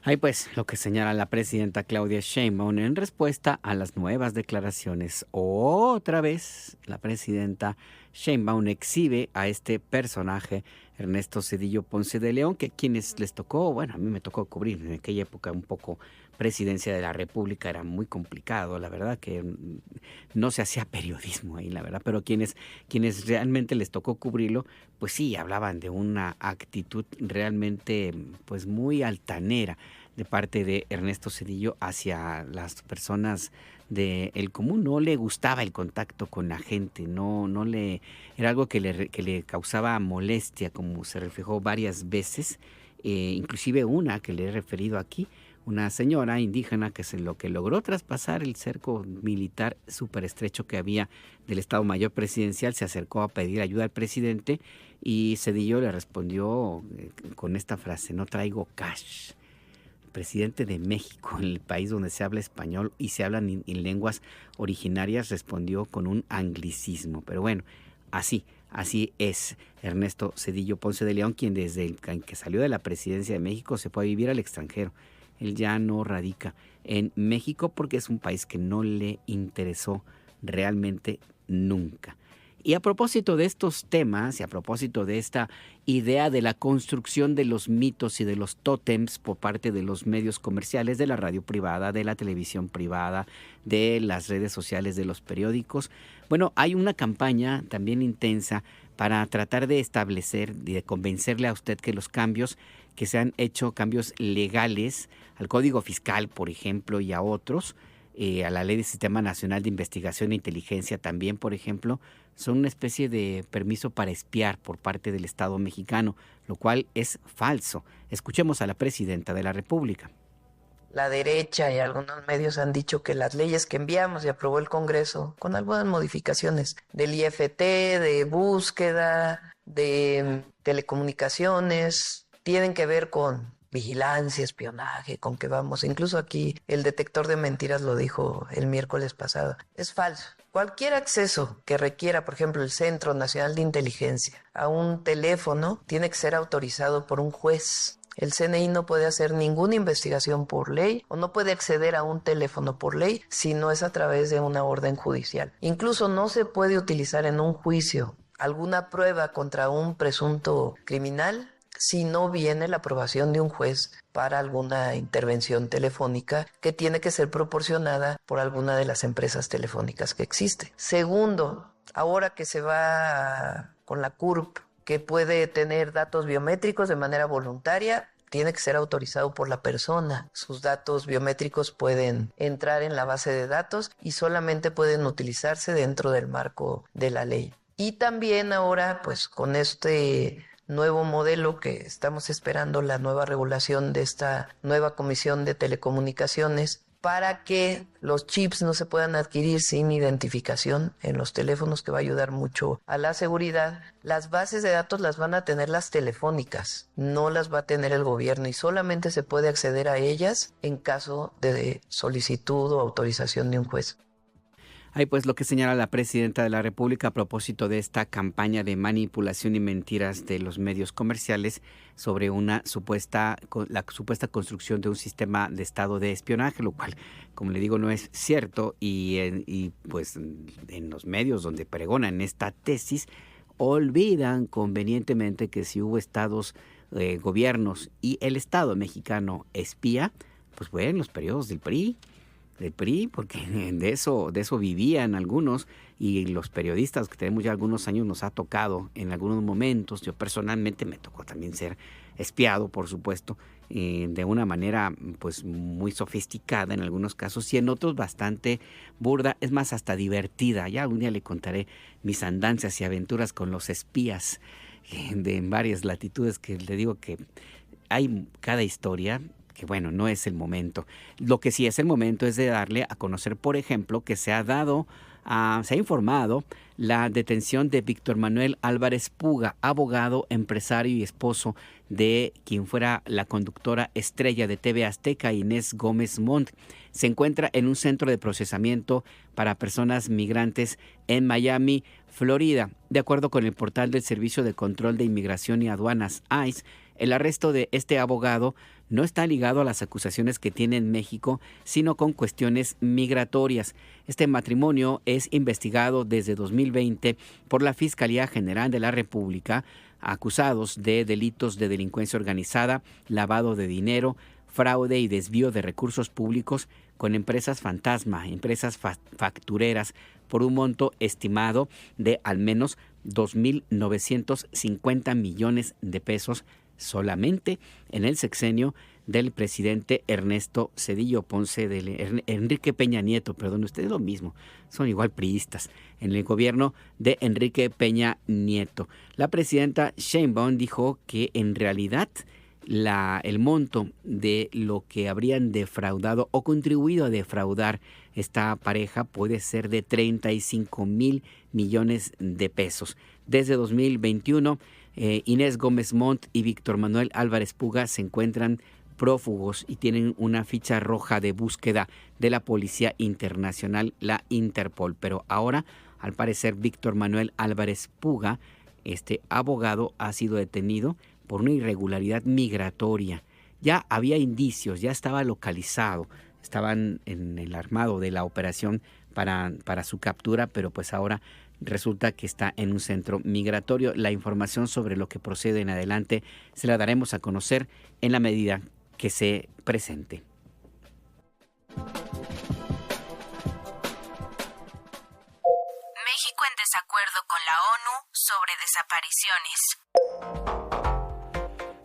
Ahí pues lo que señala la presidenta Claudia Sheinbaum en respuesta a las nuevas declaraciones. Otra vez la presidenta Sheinbaum exhibe a este personaje, Ernesto Zedillo Ponce de León, que a quienes les tocó, bueno, a mí me tocó cubrir en aquella época un poco presidencia de la República, era muy complicado, la verdad que no se hacía periodismo ahí, la verdad, pero quienes realmente les tocó cubrirlo, pues sí, hablaban de una actitud realmente pues muy altanera de parte de Ernesto Zedillo hacia las personas del común. No le gustaba el contacto con la gente, era algo que le causaba molestia, como se reflejó varias veces, inclusive una que le he referido aquí, una señora indígena que lo que logró traspasar el cerco militar súper estrecho que había del Estado Mayor Presidencial, se acercó a pedir ayuda al presidente y Zedillo le respondió con esta frase: no traigo cash. Presidente de México, en el país donde se habla español y se hablan en lenguas originarias, respondió con un anglicismo. Pero bueno, así es Ernesto Zedillo Ponce de León, quien desde que salió de la presidencia de México se fue a vivir al extranjero. Él ya no radica en México porque es un país que no le interesó realmente nunca. Y a propósito de estos temas y a propósito de esta idea de la construcción de los mitos y de los tótems por parte de los medios comerciales, de la radio privada, de la televisión privada, de las redes sociales, de los periódicos, bueno, hay una campaña también intensa para tratar de establecer y de convencerle a usted que los cambios que se han hecho, cambios legales al Código Fiscal, por ejemplo, y a otros, a la Ley del Sistema Nacional de Investigación e Inteligencia también, por ejemplo, son una especie de permiso para espiar por parte del Estado mexicano, lo cual es falso. Escuchemos a la presidenta de la República. La derecha y algunos medios han dicho que las leyes que enviamos y aprobó el Congreso, con algunas modificaciones del IFT, de búsqueda, de telecomunicaciones, tienen que ver con vigilancia, espionaje, con que vamos, incluso aquí el detector de mentiras lo dijo el miércoles pasado, es falso. Cualquier acceso que requiera, por ejemplo, el Centro Nacional de Inteligencia a un teléfono tiene que ser autorizado por un juez. El CNI no puede hacer ninguna investigación por ley o no puede acceder a un teléfono por ley si no es a través de una orden judicial. Incluso no se puede utilizar en un juicio alguna prueba contra un presunto criminal si no viene la aprobación de un juez para alguna intervención telefónica que tiene que ser proporcionada por alguna de las empresas telefónicas que existe. Segundo, ahora que se va con la CURP, que puede tener datos biométricos de manera voluntaria, tiene que ser autorizado por la persona. Sus datos biométricos pueden entrar en la base de datos y solamente pueden utilizarse dentro del marco de la ley. Y también ahora, pues con este nuevo modelo que estamos esperando, la nueva regulación de esta nueva Comisión de Telecomunicaciones, para que los chips no se puedan adquirir sin identificación en los teléfonos, que va a ayudar mucho a la seguridad. Las bases de datos las van a tener las telefónicas, no las va a tener el gobierno, y solamente se puede acceder a ellas en caso de solicitud o autorización de un juez. Ahí pues lo que señala la presidenta de la República a propósito de esta campaña de manipulación y mentiras de los medios comerciales sobre la supuesta construcción de un sistema de estado de espionaje, lo cual, como le digo, no es cierto, y pues en los medios donde pregonan esta tesis olvidan convenientemente que si hubo estados, gobiernos y el Estado mexicano espía, pues fue en los periodos del PRI. del PRI, porque de eso vivían algunos, y los periodistas que tenemos ya algunos años nos ha tocado en algunos momentos. Yo personalmente me tocó también ser espiado, por supuesto, de una manera pues muy sofisticada en algunos casos y en otros bastante burda, es más, hasta divertida. Ya un día le contaré mis andanzas y aventuras con los espías en varias latitudes, que le digo que hay cada historia, que bueno, no es el momento. Lo que sí es el momento es de darle a conocer, por ejemplo, que se ha informado la detención de Víctor Manuel Álvarez Puga, abogado, empresario y esposo de quien fuera la conductora estrella de TV Azteca, Inés Gómez Montt. Se encuentra en un centro de procesamiento para personas migrantes en Miami, Florida. De acuerdo con el portal del Servicio de Control de Inmigración y Aduanas, ICE, el arresto de este abogado no está ligado a las acusaciones que tiene en México, sino con cuestiones migratorias. Este matrimonio es investigado desde 2020 por la Fiscalía General de la República, acusados de delitos de delincuencia organizada, lavado de dinero, fraude y desvío de recursos públicos con empresas fantasma, empresas factureras, por un monto estimado de al menos 2.950 millones de pesos solamente en el sexenio del presidente Ernesto Zedillo Ponce, de Enrique Peña Nieto, perdón, ustedes lo mismo, son igual priistas, en el gobierno de Enrique Peña Nieto. La presidenta Sheinbaum dijo que en realidad el monto de lo que habrían defraudado o contribuido a defraudar esta pareja puede ser de 35,000 millones de pesos. Desde 2021, Inés Gómez Montt y Víctor Manuel Álvarez Puga se encuentran prófugos y tienen una ficha roja de búsqueda de la Policía Internacional, la Interpol. Pero ahora, al parecer, Víctor Manuel Álvarez Puga, este abogado, ha sido detenido por una irregularidad migratoria. Ya había indicios, ya estaba localizado, estaban en el armado de la operación para su captura, pero pues ahora resulta que está en un centro migratorio. La información sobre lo que procede en adelante se la daremos a conocer en la medida que se presente. México en desacuerdo con la ONU sobre desapariciones.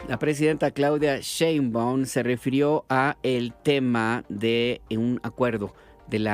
La presidenta Claudia Sheinbaum se refirió a el tema de un acuerdo del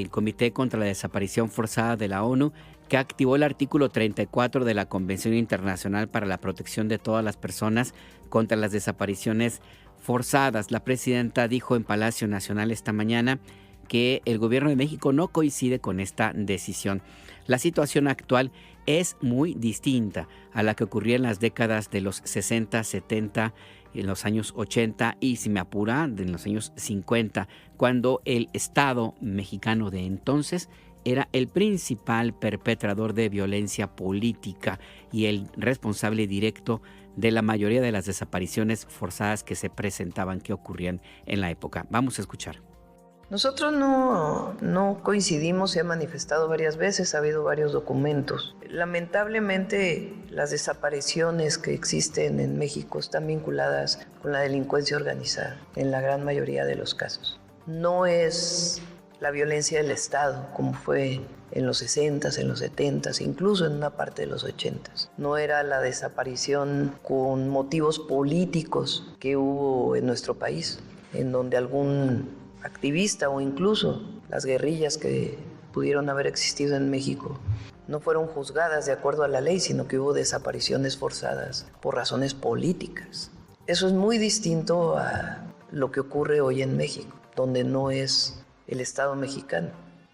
Comité contra la Desaparición Forzada de la ONU, que activó el artículo 34 de la Convención Internacional para la Protección de todas las personas contra las desapariciones forzadas. La presidenta dijo en Palacio Nacional esta mañana que el gobierno de México no coincide con esta decisión. La situación actual es muy distinta a la que ocurría en las décadas de los 60, 70, en los años 80 y, si me apura, en los años 50, cuando el Estado mexicano de entonces era el principal perpetrador de violencia política y el responsable directo de la mayoría de las desapariciones forzadas que se presentaban, que ocurrían en la época. Vamos a escuchar. Nosotros no coincidimos, se ha manifestado varias veces, ha habido varios documentos. Lamentablemente, las desapariciones que existen en México están vinculadas con la delincuencia organizada, en la gran mayoría de los casos. No es la violencia del Estado, como fue en los 60s, en los 70s, incluso en una parte de los 80s. No era la desaparición con motivos políticos que hubo en nuestro país, en donde algún activista o incluso las guerrillas que pudieron haber existido en México no fueron juzgadas de acuerdo a la ley, sino que hubo desapariciones forzadas por razones políticas. Eso es muy distinto a lo que ocurre hoy en México, donde no es el Estado mexicano.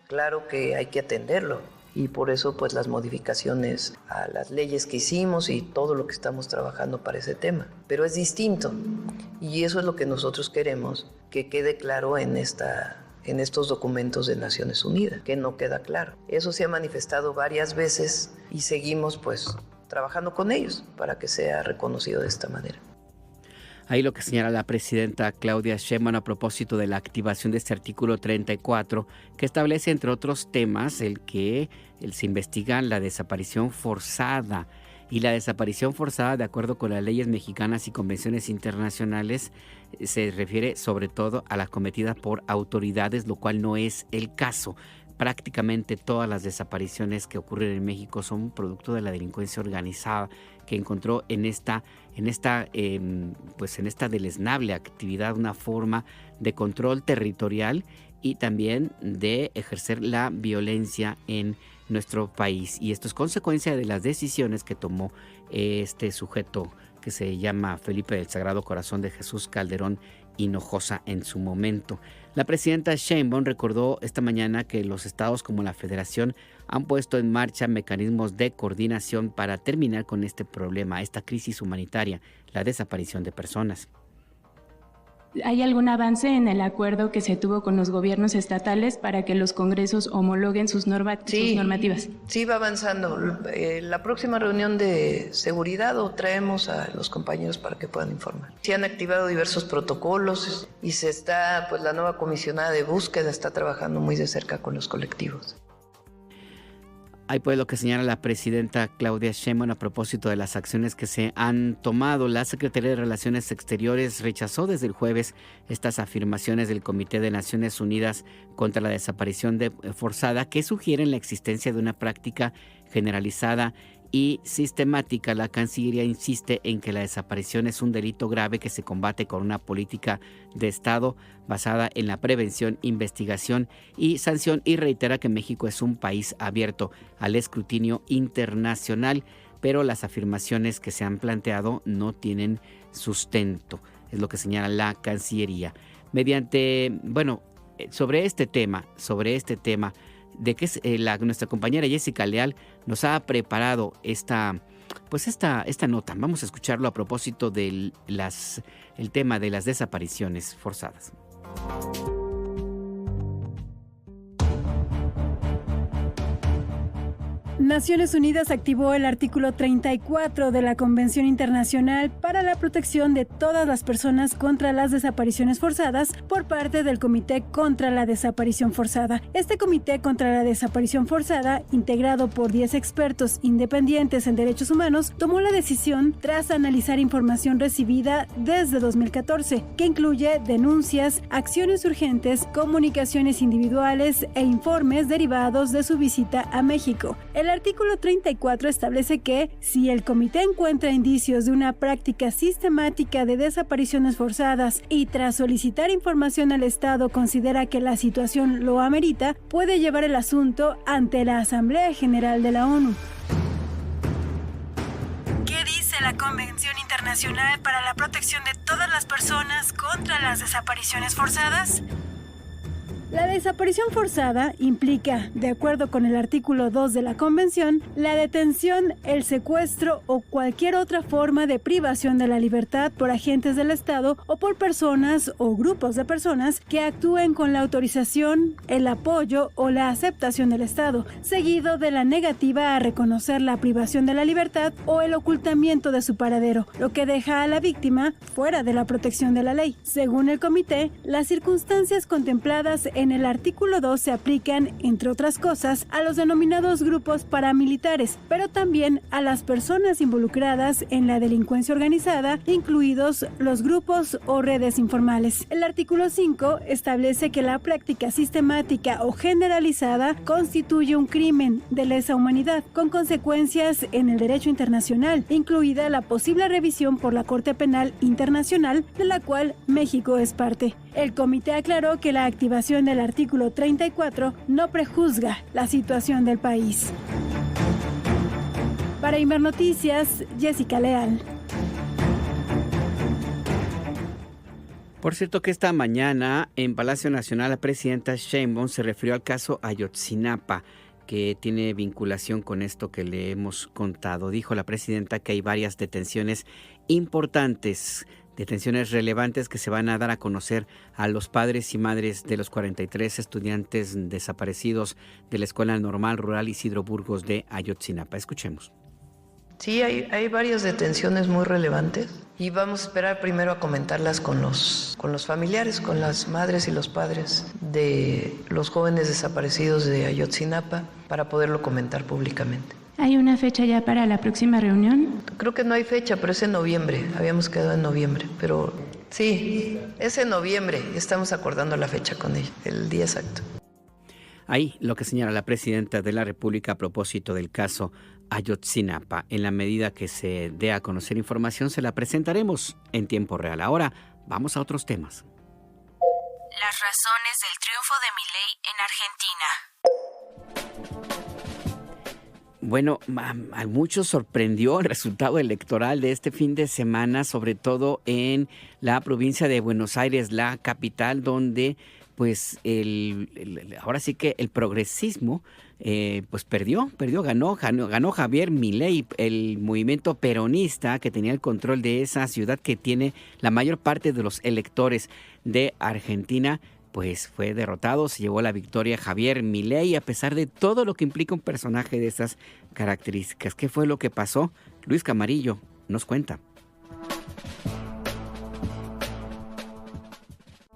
Claro que hay que atenderlo y por eso pues las modificaciones a las leyes que hicimos y todo lo que estamos trabajando para ese tema. Pero es distinto y eso es lo que nosotros queremos que quede claro en estos documentos de Naciones Unidas, que no queda claro. Eso se ha manifestado varias veces y seguimos pues trabajando con ellos para que sea reconocido de esta manera. Ahí lo que señala la presidenta Claudia Sheinbaum a propósito de la activación de este artículo 34, que establece, entre otros temas, el que se investiga la desaparición forzada Y la desaparición forzada, de acuerdo con las leyes mexicanas y convenciones internacionales, se refiere sobre todo a las cometidas por autoridades, lo cual no es el caso. Prácticamente todas las desapariciones que ocurren en México son producto de la delincuencia organizada, que encontró en esta deleznable actividad una forma de control territorial y también de ejercer la violencia en nuestro país. Y esto es consecuencia de las decisiones que tomó este sujeto que se llama Felipe del Sagrado Corazón de Jesús Calderón Hinojosa en su momento. La presidenta Sheinbaum recordó esta mañana que los estados como la Federación han puesto en marcha mecanismos de coordinación para terminar con este problema, esta crisis humanitaria, la desaparición de personas. ¿Hay algún avance en el acuerdo que se tuvo con los gobiernos estatales para que los congresos homologuen sus normativas? Sí, va avanzando. La próxima reunión de seguridad o traemos a los compañeros para que puedan informar. Se han activado diversos protocolos y la nueva comisionada de búsqueda está trabajando muy de cerca con los colectivos. Hay pues lo que señala la presidenta Claudia Sheinbaum a propósito de las acciones que se han tomado. La Secretaría de Relaciones Exteriores rechazó desde el jueves estas afirmaciones del Comité de Naciones Unidas contra la Desaparición Forzada que sugieren la existencia de una práctica generalizada y sistemática. La Cancillería insiste en que la desaparición es un delito grave que se combate con una política de Estado basada en la prevención, investigación y sanción, y reitera que México es un país abierto al escrutinio internacional, pero las afirmaciones que se han planteado no tienen sustento, es lo que señala la Cancillería. Sobre este tema, de que nuestra compañera Jessica Leal nos ha preparado esta nota. Vamos a escucharlo a propósito del tema de las desapariciones forzadas. Naciones Unidas activó el artículo 34 de la Convención Internacional para la Protección de todas las personas contra las desapariciones forzadas por parte del Comité contra la Desaparición Forzada. Este Comité contra la Desaparición Forzada, integrado por 10 expertos independientes en derechos humanos, tomó la decisión tras analizar información recibida desde 2014, que incluye denuncias, acciones urgentes, comunicaciones individuales e informes derivados de su visita a México. El artículo 34 establece que, si el comité encuentra indicios de una práctica sistemática de desapariciones forzadas y tras solicitar información al Estado considera que la situación lo amerita, puede llevar el asunto ante la Asamblea General de la ONU. ¿Qué dice la Convención Internacional para la Protección de todas las personas contra las desapariciones forzadas? La desaparición forzada implica, de acuerdo con el artículo 2 de la Convención, la detención, el secuestro o cualquier otra forma de privación de la libertad por agentes del Estado o por personas o grupos de personas que actúen con la autorización, el apoyo o la aceptación del Estado, seguido de la negativa a reconocer la privación de la libertad o el ocultamiento de su paradero, lo que deja a la víctima fuera de la protección de la ley. Según el comité, las circunstancias contempladas en el artículo 2 se aplican, entre otras cosas, a los denominados grupos paramilitares, pero también a las personas involucradas en la delincuencia organizada, incluidos los grupos o redes informales. El artículo 5 establece que la práctica sistemática o generalizada constituye un crimen de lesa humanidad, con consecuencias en el derecho internacional, incluida la posible revisión por la Corte Penal Internacional, de la cual México es parte. El comité aclaró que la activación del artículo 34 no prejuzga la situación del país. Para Imer Noticias, Jessica Leal. Por cierto que esta mañana en Palacio Nacional la presidenta Sheinbaum se refirió al caso Ayotzinapa, que tiene vinculación con esto que le hemos contado. Dijo la presidenta que hay varias detenciones importantes, detenciones relevantes que se van a dar a conocer a los padres y madres de los 43 estudiantes desaparecidos de la Escuela Normal Rural Isidro Burgos de Ayotzinapa. Escuchemos. Sí, hay varias detenciones muy relevantes y vamos a esperar primero a comentarlas con los familiares, con las madres y los padres de los jóvenes desaparecidos de Ayotzinapa para poderlo comentar públicamente. ¿Hay una fecha ya para la próxima reunión? Creo que no hay fecha, pero es en noviembre. Habíamos quedado en noviembre, pero sí, es en noviembre. Estamos acordando la fecha con ella, el día exacto. Ahí lo que señala la presidenta de la República a propósito del caso Ayotzinapa. En la medida que se dé a conocer información, se la presentaremos en tiempo real. Ahora vamos a otros temas. Las razones del triunfo de Milei en Argentina. Bueno, a muchos sorprendió el resultado electoral de este fin de semana, sobre todo en la provincia de Buenos Aires, la capital, donde pues ahora sí que el progresismo pues ganó Javier Milei, el movimiento peronista que tenía el control de esa ciudad que tiene la mayor parte de los electores de Argentina. Pues fue derrotado, se llevó la victoria Javier Milei, a pesar de todo lo que implica un personaje de esas características. ¿Qué fue lo que pasó? Luis Camarillo nos cuenta.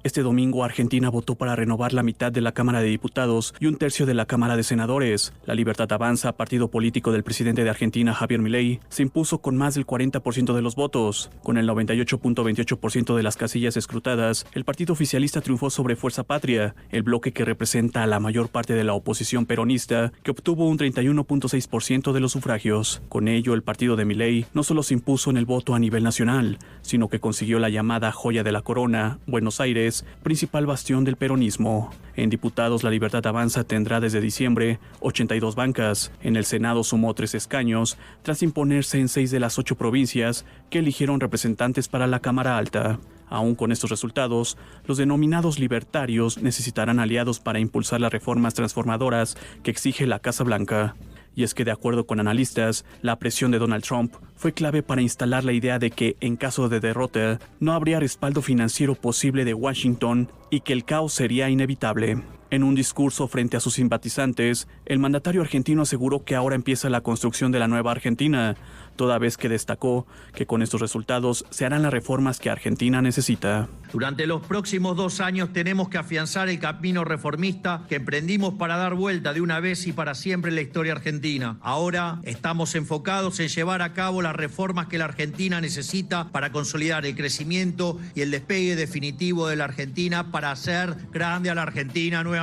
Este domingo Argentina votó para renovar la mitad de la Cámara de Diputados y un tercio de la Cámara de Senadores. La Libertad Avanza, partido político del presidente de Argentina, Javier Milei, se impuso con más del 40% de los votos. Con el 98.28% de las casillas escrutadas, el partido oficialista triunfó sobre Fuerza Patria, el bloque que representa a la mayor parte de la oposición peronista, que obtuvo un 31.6% de los sufragios. Con ello, el partido de Milei no solo se impuso en el voto a nivel nacional, sino que consiguió la llamada joya de la corona, Buenos Aires, principal bastión del peronismo. En diputados, la Libertad Avanza tendrá desde diciembre 82 bancas. En el Senado sumó 3 escaños, tras imponerse en 6 de las 8 provincias que eligieron representantes para la Cámara Alta. Aún con estos resultados, los denominados libertarios necesitarán aliados para impulsar las reformas transformadoras que exige la Casa Blanca. Y es que, de acuerdo con analistas, la presión de Donald Trump fue clave para instalar la idea de que, en caso de derrota, no habría respaldo financiero posible de Washington y que el caos sería inevitable. En un discurso frente a sus simpatizantes, el mandatario argentino aseguró que ahora empieza la construcción de la nueva Argentina, toda vez que destacó que con estos resultados se harán las reformas que Argentina necesita. Durante los próximos 2 años tenemos que afianzar el camino reformista que emprendimos para dar vuelta de una vez y para siempre en la historia argentina. Ahora estamos enfocados en llevar a cabo las reformas que la Argentina necesita para consolidar el crecimiento y el despegue definitivo de la Argentina para hacer grande a la Argentina nuevamente.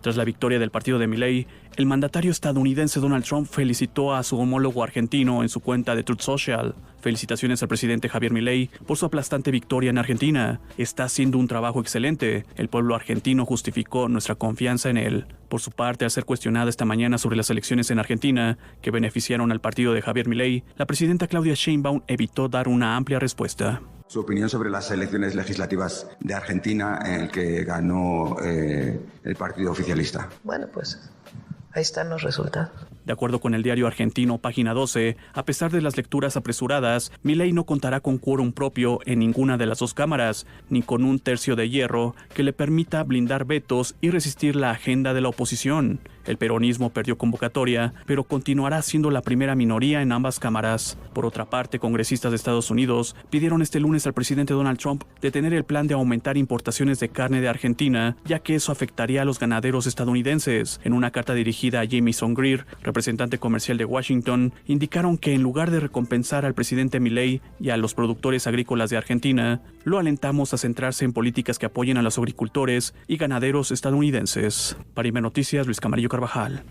Tras la victoria del partido de Milei, el mandatario estadounidense Donald Trump felicitó a su homólogo argentino en su cuenta de Truth Social. Felicitaciones al presidente Javier Milei por su aplastante victoria en Argentina. Está haciendo un trabajo excelente. El pueblo argentino justificó nuestra confianza en él. Por su parte, al ser cuestionada esta mañana sobre las elecciones en Argentina que beneficiaron al partido de Javier Milei, la presidenta Claudia Sheinbaum evitó dar una amplia respuesta. Su opinión sobre las elecciones legislativas de Argentina en el que ganó el partido oficialista. Bueno, pues ahí están los resultados. De acuerdo con el diario argentino Página 12, a pesar de las lecturas apresuradas, Milei no contará con quórum propio en ninguna de las 2 cámaras, ni con un tercio de hierro que le permita blindar vetos y resistir la agenda de la oposición. El peronismo perdió convocatoria, pero continuará siendo la primera minoría en ambas cámaras. Por otra parte, congresistas de Estados Unidos pidieron este lunes al presidente Donald Trump detener el plan de aumentar importaciones de carne de Argentina, ya que eso afectaría a los ganaderos estadounidenses. En una carta dirigida a Jamieson Greer, representante comercial de Washington, indicaron que en lugar de recompensar al presidente Milei y a los productores agrícolas de Argentina, lo alentamos a centrarse en políticas que apoyen a los agricultores y ganaderos estadounidenses. Para IME Noticias, Luis Camarillo Carvajal.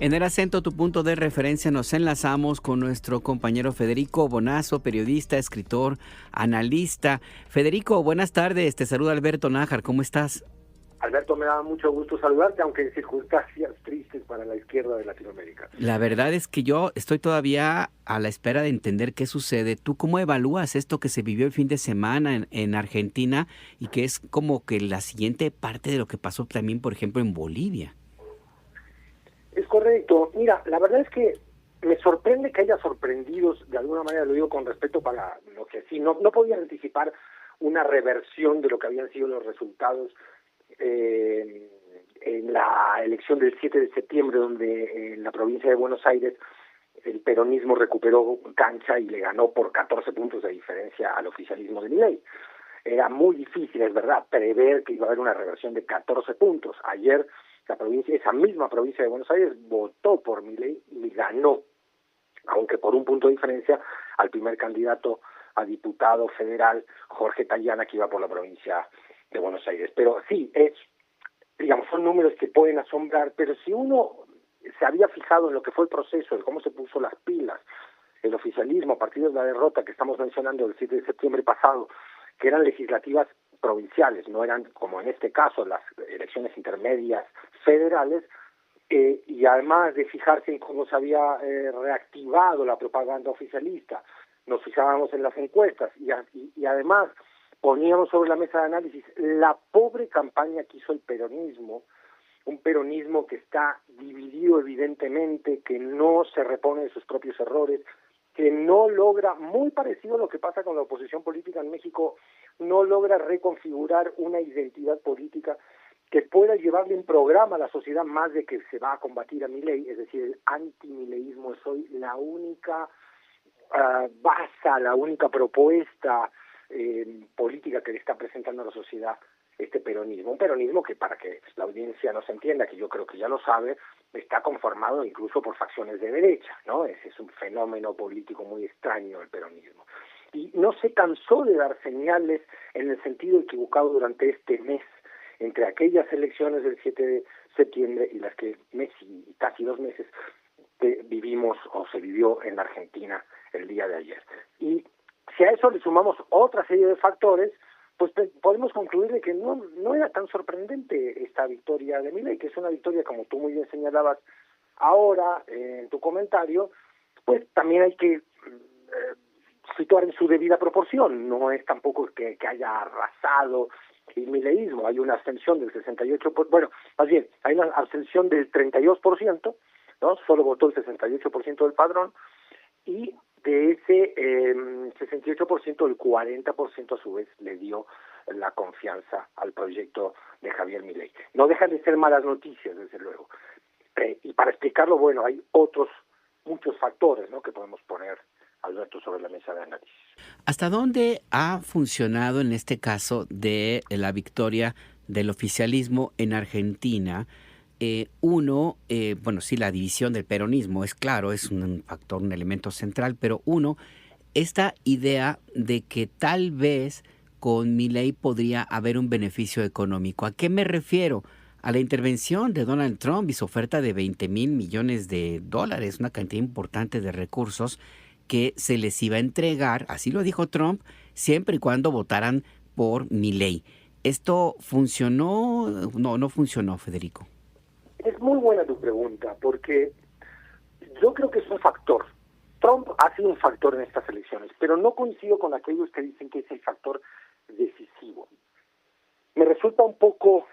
En el acento, tu punto de referencia, nos enlazamos con nuestro compañero Federico Bonazo, periodista, escritor, analista. Federico, buenas tardes. Te saluda Alberto Nájar. ¿Cómo estás? Alberto, me da mucho gusto saludarte, aunque en circunstancias tristes para la izquierda de Latinoamérica. La verdad es que yo estoy todavía a la espera de entender qué sucede. ¿Tú cómo evalúas esto que se vivió el fin de semana en Argentina y que es como que la siguiente parte de lo que pasó también, por ejemplo, en Bolivia? Es correcto. Mira, la verdad es que me sorprende que haya sorprendido, de alguna manera lo digo con respeto para lo que sí, no podía anticipar una reversión de lo que habían sido los resultados en la elección del 7 de septiembre, donde en la provincia de Buenos Aires el peronismo recuperó cancha y le ganó por 14 puntos de diferencia al oficialismo de Milei. Era muy difícil, es verdad, prever que iba a haber una reversión de 14 puntos. Ayer esa misma provincia de Buenos Aires votó por Milei y ganó, aunque por un punto de diferencia, al primer candidato a diputado federal, Jorge Tayana, que iba por la provincia de Buenos Aires. Pero sí, son números que pueden asombrar, pero si uno se había fijado en lo que fue el proceso, de cómo se puso las pilas, el oficialismo a partir de la derrota que estamos mencionando el 7 de septiembre pasado, que eran legislativas provinciales, no eran, como en este caso, las elecciones intermedias federales, y además de fijarse en cómo se había reactivado la propaganda oficialista, nos fijábamos en las encuestas y además poníamos sobre la mesa de análisis la pobre campaña que hizo el peronismo, un peronismo que está dividido evidentemente, que no se repone de sus propios errores, que no logra, muy parecido a lo que pasa con la oposición política en México, no logra reconfigurar una identidad política que pueda llevarle un programa a la sociedad más de que se va a combatir a Milei, es decir, el antimileísmo es hoy la única base, la única propuesta política que le está presentando a la sociedad este peronismo. Un peronismo que, para que la audiencia nos entienda, que yo creo que ya lo sabe, está conformado incluso por facciones de derecha, ¿no? Ese es un fenómeno político muy extraño el peronismo. Y no se cansó de dar señales en el sentido equivocado durante este mes, entre aquellas elecciones del 7 de septiembre y las que casi 2 meses vivimos o se vivió en la Argentina el día de ayer. Y si a eso le sumamos otra serie de factores, pues podemos concluir de que no era tan sorprendente esta victoria de Milei, que es una victoria, como tú muy bien señalabas ahora en tu comentario, pues también hay que situar en su debida proporción. No es tampoco que haya arrasado el mileísmo. Hay una abstención del 68%, más bien, hay una abstención del 32%, ¿no? Solo votó el 68% del padrón, y de ese 68%, el 40% a su vez le dio la confianza al proyecto de Javier Milei. No dejan de ser malas noticias, desde luego. Y para explicarlo, bueno, hay muchos factores, ¿no?, que podemos poner, Alberto, sobre la mesa de análisis. ¿Hasta dónde ha funcionado en este caso de la victoria del oficialismo en Argentina? Sí, la división del peronismo es claro, es un factor, un elemento central, pero esta idea de que tal vez con Milei podría haber un beneficio económico. ¿A qué me refiero? A la intervención de Donald Trump y su oferta de $20 mil millones, una cantidad importante de recursos que se les iba a entregar, así lo dijo Trump, siempre y cuando votaran por Milei. ¿Esto funcionó? No funcionó, Federico. Es muy buena tu pregunta, porque yo creo que es un factor. Trump ha sido un factor en estas elecciones, pero no coincido con aquellos que dicen que es el factor decisivo. Me resulta un poco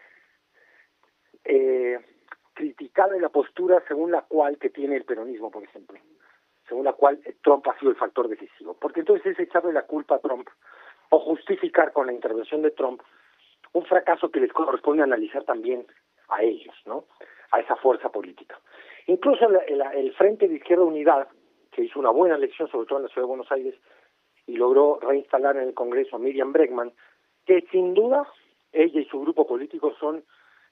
criticable la postura según la cual que tiene el peronismo, por ejemplo, según la cual Trump ha sido el factor decisivo, porque entonces es echarle la culpa a Trump o justificar con la intervención de Trump un fracaso que les corresponde analizar también a ellos, ¿no?, a esa fuerza política. Incluso el Frente de Izquierda Unidad, que hizo una buena elección, sobre todo en la Ciudad de Buenos Aires, y logró reinstalar en el Congreso a Miriam Bregman, que sin duda ella y su grupo político son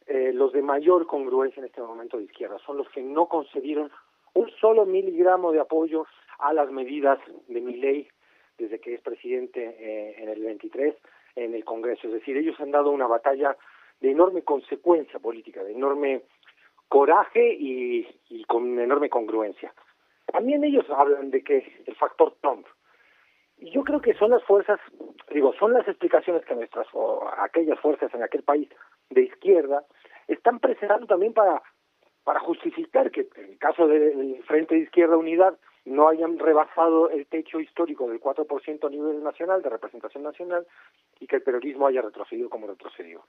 los de mayor congruencia en este momento de izquierda, son los que no concedieron un solo miligramo de apoyo a las medidas de Milei desde que es presidente en el 23 en el Congreso. Es decir, ellos han dado una batalla de enorme consecuencia política, de enorme coraje y con enorme congruencia. También ellos hablan de que el factor Trump, y yo creo que son las fuerzas, son las explicaciones que aquellas fuerzas en aquel país de izquierda están presentando también para justificar que en el caso del Frente de Izquierda Unidad no hayan rebasado el techo histórico del 4% a nivel nacional, de representación nacional, y que el peronismo haya retrocedido como retrocedió.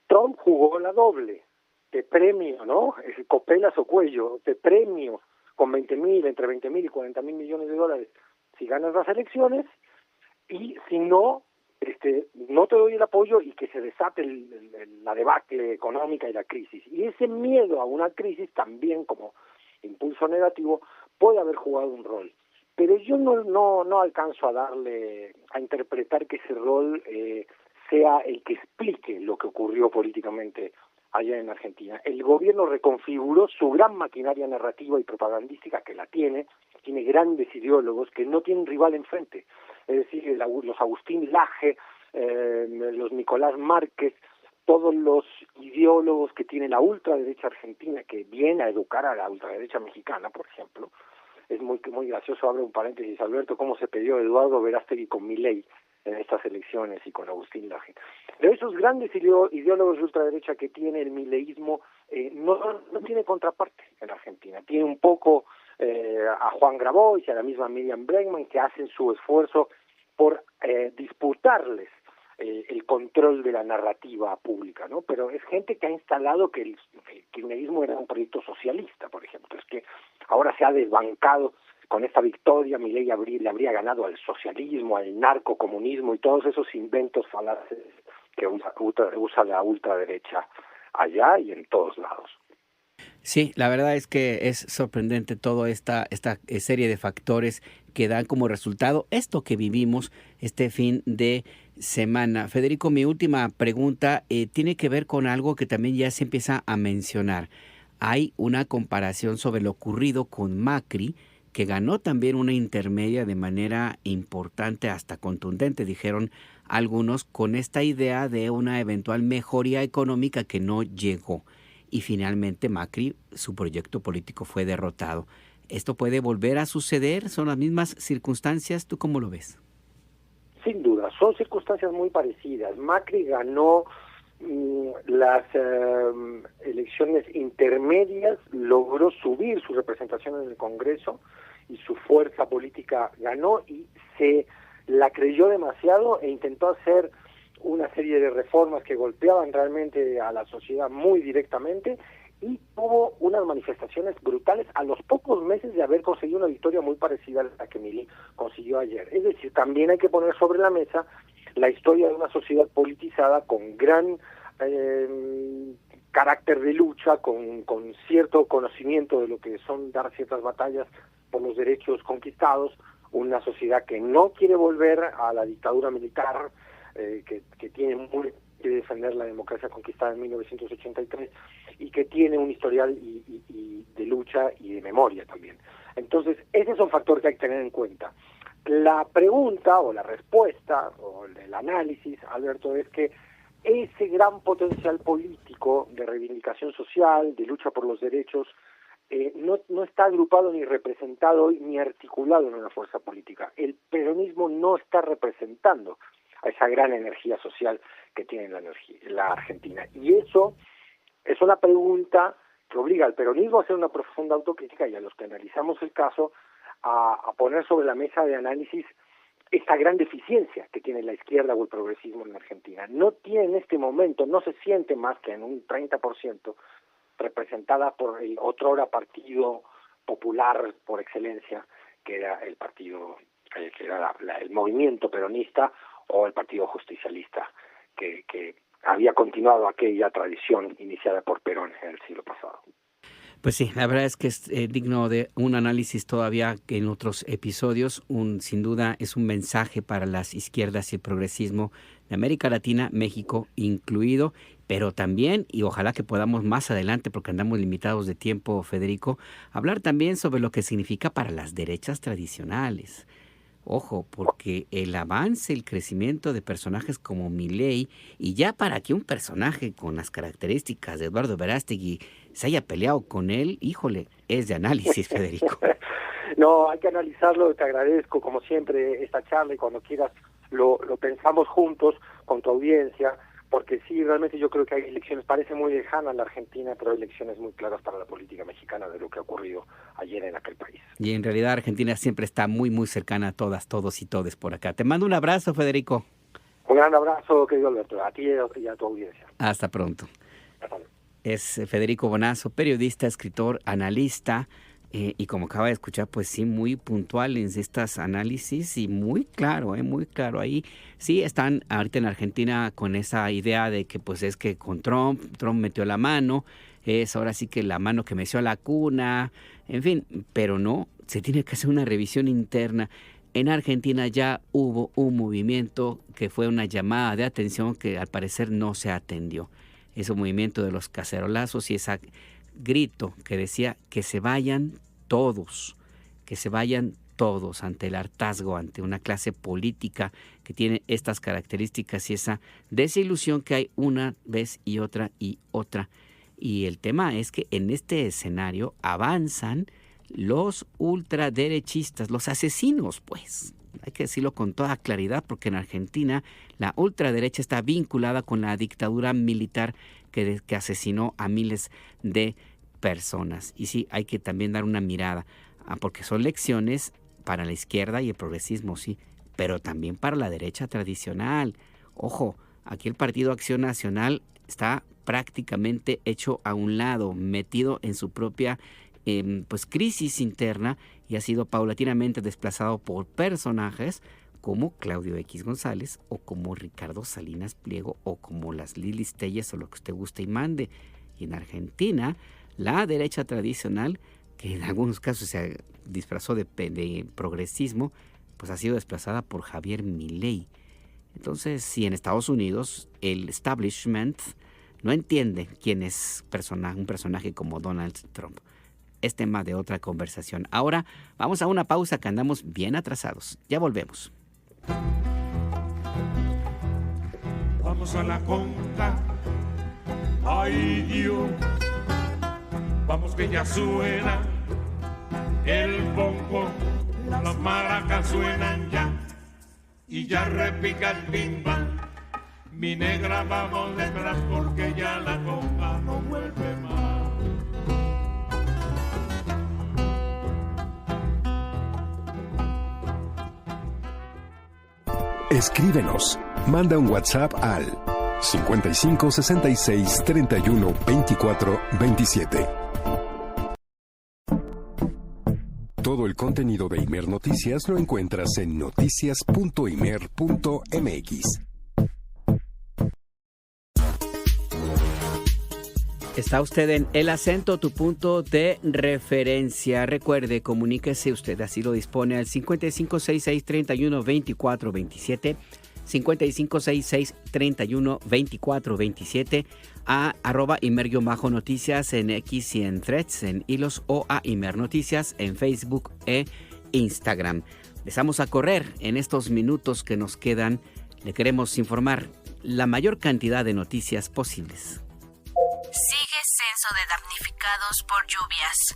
Trump jugó la doble, te premio, ¿no?, copelas o cuello, te premio con entre 20 mil y 40 mil millones de dólares si ganas las elecciones, y si no, no te doy el apoyo y que se desate la debacle económica y la crisis. Y ese miedo a una crisis también, como impulso negativo, puede haber jugado un rol. Pero yo no alcanzo a interpretar que ese rol sea el que explique lo que ocurrió políticamente allá en Argentina. El gobierno reconfiguró su gran maquinaria narrativa y propagandística, que la tiene grandes ideólogos que no tienen rival enfrente, es decir, los Agustín Laje, los Nicolás Márquez, todos los ideólogos que tiene la ultraderecha argentina, que viene a educar a la ultraderecha mexicana, por ejemplo. Es muy gracioso, abre un paréntesis, Alberto, cómo se peleó Eduardo Verástegui con Milei en estas elecciones y con Agustín Laje. Pero esos grandes ideólogos de ultraderecha que tiene el mileísmo no tiene contraparte en Argentina. Tiene un poco a Juan Grabois y a la misma Miriam Bregman, que hacen su esfuerzo por disputarles el control de la narrativa pública, ¿no? Pero es gente que ha instalado que el kirchnerismo era un proyecto socialista, por ejemplo. Es que ahora se ha desbancado con esta victoria. Milei le habría ganado al socialismo, al narcocomunismo y todos esos inventos falaces que usa la ultraderecha allá y en todos lados. Sí, la verdad es que es sorprendente toda esta serie de factores que dan como resultado esto que vivimos este fin de semana. Federico, mi última pregunta tiene que ver con algo que también ya se empieza a mencionar. Hay una comparación sobre lo ocurrido con Macri, que ganó también una intermedia de manera importante, hasta contundente, dijeron algunos, con esta idea de una eventual mejoría económica que no llegó. Y finalmente Macri, su proyecto político fue derrotado. ¿Esto puede volver a suceder? ¿Son las mismas circunstancias? ¿Tú cómo lo ves? Sin duda, son circunstancias muy parecidas. Macri ganó las elecciones intermedias, logró subir su representación en el Congreso y su fuerza política ganó y se la creyó demasiado e intentó hacer una serie de reformas que golpeaban realmente a la sociedad muy directamente y tuvo unas manifestaciones brutales a los pocos meses de haber conseguido una victoria muy parecida a la que Milei consiguió ayer. Es decir, también hay que poner sobre la mesa la historia de una sociedad politizada con gran carácter de lucha, con cierto conocimiento de lo que son dar ciertas batallas por los derechos conquistados, una sociedad que no quiere volver a la dictadura militar, que tiene muy que defender la democracia conquistada en 1983 y que tiene un historial y de lucha y de memoria también. Entonces, ese es un factor que hay que tener en cuenta. La pregunta o la respuesta o el análisis, Alberto, es que ese gran potencial político de reivindicación social, de lucha por los derechos, no está agrupado ni representado hoy ni articulado en una fuerza política. El peronismo no está representando a esa gran energía social que tiene la Argentina. Y eso es una pregunta que obliga al peronismo a hacer una profunda autocrítica y a los que analizamos el caso a poner sobre la mesa de análisis esta gran deficiencia que tiene la izquierda o el progresismo en la Argentina. No tiene en este momento, no se siente más que en un 30% representada por el otrora partido popular por excelencia, que era el partido, que era el movimiento peronista o el partido justicialista, que había continuado aquella tradición iniciada por Perón en el siglo pasado. Pues sí, la verdad es que es digno de un análisis todavía que en otros episodios. Sin duda es un mensaje para las izquierdas y el progresismo de América Latina, México incluido, pero también, y ojalá que podamos más adelante, porque andamos limitados de tiempo, Federico, hablar también sobre lo que significa para las derechas tradicionales. Ojo, porque el avance, el crecimiento de personajes como Milei, y ya para que un personaje con las características de Eduardo Verástegui se haya peleado con él, híjole, es de análisis, Federico. No, hay que analizarlo, te agradezco como siempre esta charla y cuando quieras lo pensamos juntos con tu audiencia, porque sí, realmente yo creo que hay elecciones, parece muy lejana la Argentina, pero hay elecciones muy claras para la política mexicana de lo que ha ocurrido ayer en aquel país. Y en realidad Argentina siempre está muy, muy cercana a todas, todos y todes por acá. Te mando un abrazo, Federico. Un gran abrazo, querido Alberto, a ti y a tu audiencia. Hasta pronto. Es Federico Bonazo, periodista, escritor, analista, y como acaba de escuchar, pues sí, muy puntual en estos análisis y muy claro ahí. Sí, están ahorita en Argentina con esa idea de que pues es que con Trump metió la mano, es ahora sí que la mano que meció a la cuna, en fin, pero no, se tiene que hacer una revisión interna. En Argentina ya hubo un movimiento que fue una llamada de atención que al parecer no se atendió. ese movimiento de los cacerolazos y ese grito que decía que se vayan todos ante el hartazgo, ante una clase política que tiene estas características y esa desilusión que hay una vez y otra y otra. Y el tema es que en este escenario avanzan los ultraderechistas, los asesinos, pues. Hay que decirlo con toda claridad porque en Argentina la ultraderecha está vinculada con la dictadura militar que asesinó a miles de personas. Y sí, hay que también dar una mirada, porque son lecciones para la izquierda y el progresismo, sí, pero también para la derecha tradicional. Ojo, aquí el Partido Acción Nacional está prácticamente hecho a un lado, metido en su propia crisis interna y ha sido paulatinamente desplazado por personajes como Claudio X González o como Ricardo Salinas Pliego o como las Lilis Telles o lo que usted guste y mande. Y en Argentina, la derecha tradicional, que en algunos casos se disfrazó de progresismo, pues ha sido desplazada por Javier Milei. Entonces, si en Estados Unidos el establishment no entiende quién es un personaje como Donald Trump, es tema de otra conversación. Ahora vamos a una pausa que andamos bien atrasados. Ya volvemos. Vamos a la conga. Ay Dios. Vamos que ya suena el bongo. Las maracas suenan ya. Y ya repica el bim-bam. Mi negra, vamos detrás porque ya la conga no vuelve más. Escríbenos, manda un WhatsApp al 55 66 31 24 27. Todo el contenido de Imer Noticias lo encuentras en noticias.imer.mx. Está usted en El Acento, tu punto de referencia. Recuerde, comuníquese usted, así lo dispone, al 5566-312427, 5566-312427, a @Imer_Noticias en X y en Threads, en Hilos, o a Imer Noticias en Facebook e Instagram. Empezamos a correr en estos minutos que nos quedan. Le queremos informar la mayor cantidad de noticias posibles. Sigue censo de damnificados por lluvias.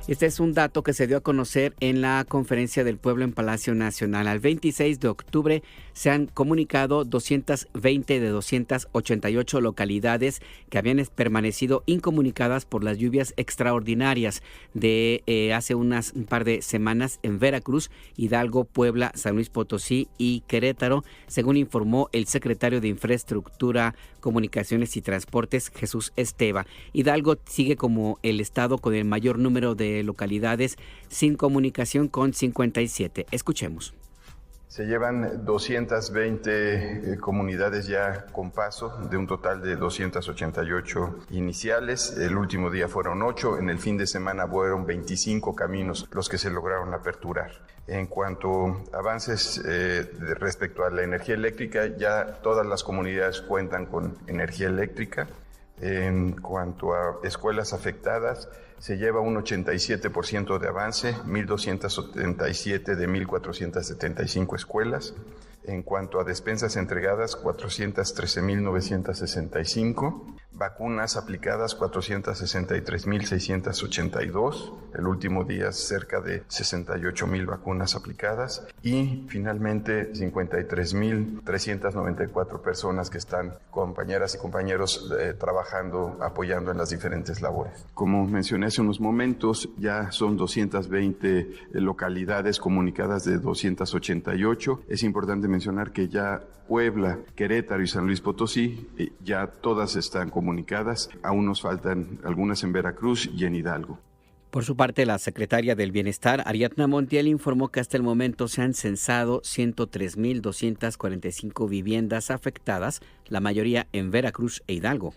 Este es un dato que se dio a conocer en la Conferencia del Pueblo en Palacio Nacional. Al 26 de octubre se han comunicado 220 de 288 localidades que habían permanecido incomunicadas por las lluvias extraordinarias de hace un par de semanas en Veracruz, Hidalgo, Puebla, San Luis Potosí y Querétaro, según informó el secretario de Infraestructura, Comunicaciones y Transportes, Jesús Esteva. Hidalgo sigue como el estado con el mayor número de localidades sin comunicación, con 57. Escuchemos. Se llevan 220 comunidades ya con paso, de un total de 288 iniciales. El último día fueron 8, en el fin de semana fueron 25 caminos los que se lograron aperturar. En cuanto a avances respecto a la energía eléctrica, ya todas las comunidades cuentan con energía eléctrica. En cuanto a escuelas afectadas, se lleva un 87% de avance, 1.277 de 1.475 escuelas. En cuanto a despensas entregadas, 413.965. Vacunas aplicadas, 463.682. El último día, cerca de 68.000 vacunas aplicadas. Y finalmente, 53.394 personas que están, compañeras y compañeros, trabajando, apoyando en las diferentes labores. Como mencioné hace unos momentos, ya son 220 localidades comunicadas de 288. Es importante mencionar que ya Puebla, Querétaro y San Luis Potosí ya todas están comunicadas. Aún nos faltan algunas en Veracruz y en Hidalgo. Por su parte, la secretaria del Bienestar, Ariadna Montiel, informó que hasta el momento se han censado 103.245 viviendas afectadas, la mayoría en Veracruz e Hidalgo.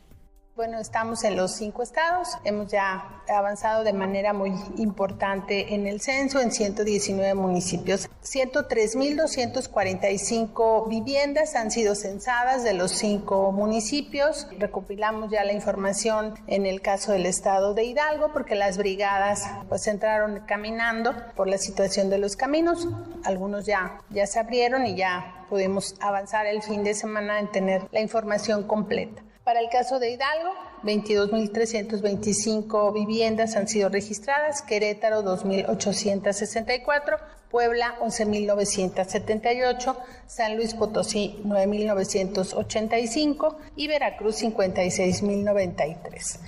Bueno, estamos en los 5 estados, hemos ya avanzado de manera muy importante en el censo, en 119 municipios. 103.245 viviendas han sido censadas de los 5 municipios. Recopilamos ya la información en el caso del estado de Hidalgo, porque las brigadas pues entraron caminando por la situación de los caminos. Algunos ya se abrieron y ya pudimos avanzar el fin de semana en tener la información completa. Para el caso de Hidalgo, 22.325 viviendas han sido registradas, Querétaro 2.864, Puebla 11.978, San Luis Potosí 9.985 y Veracruz 56.093.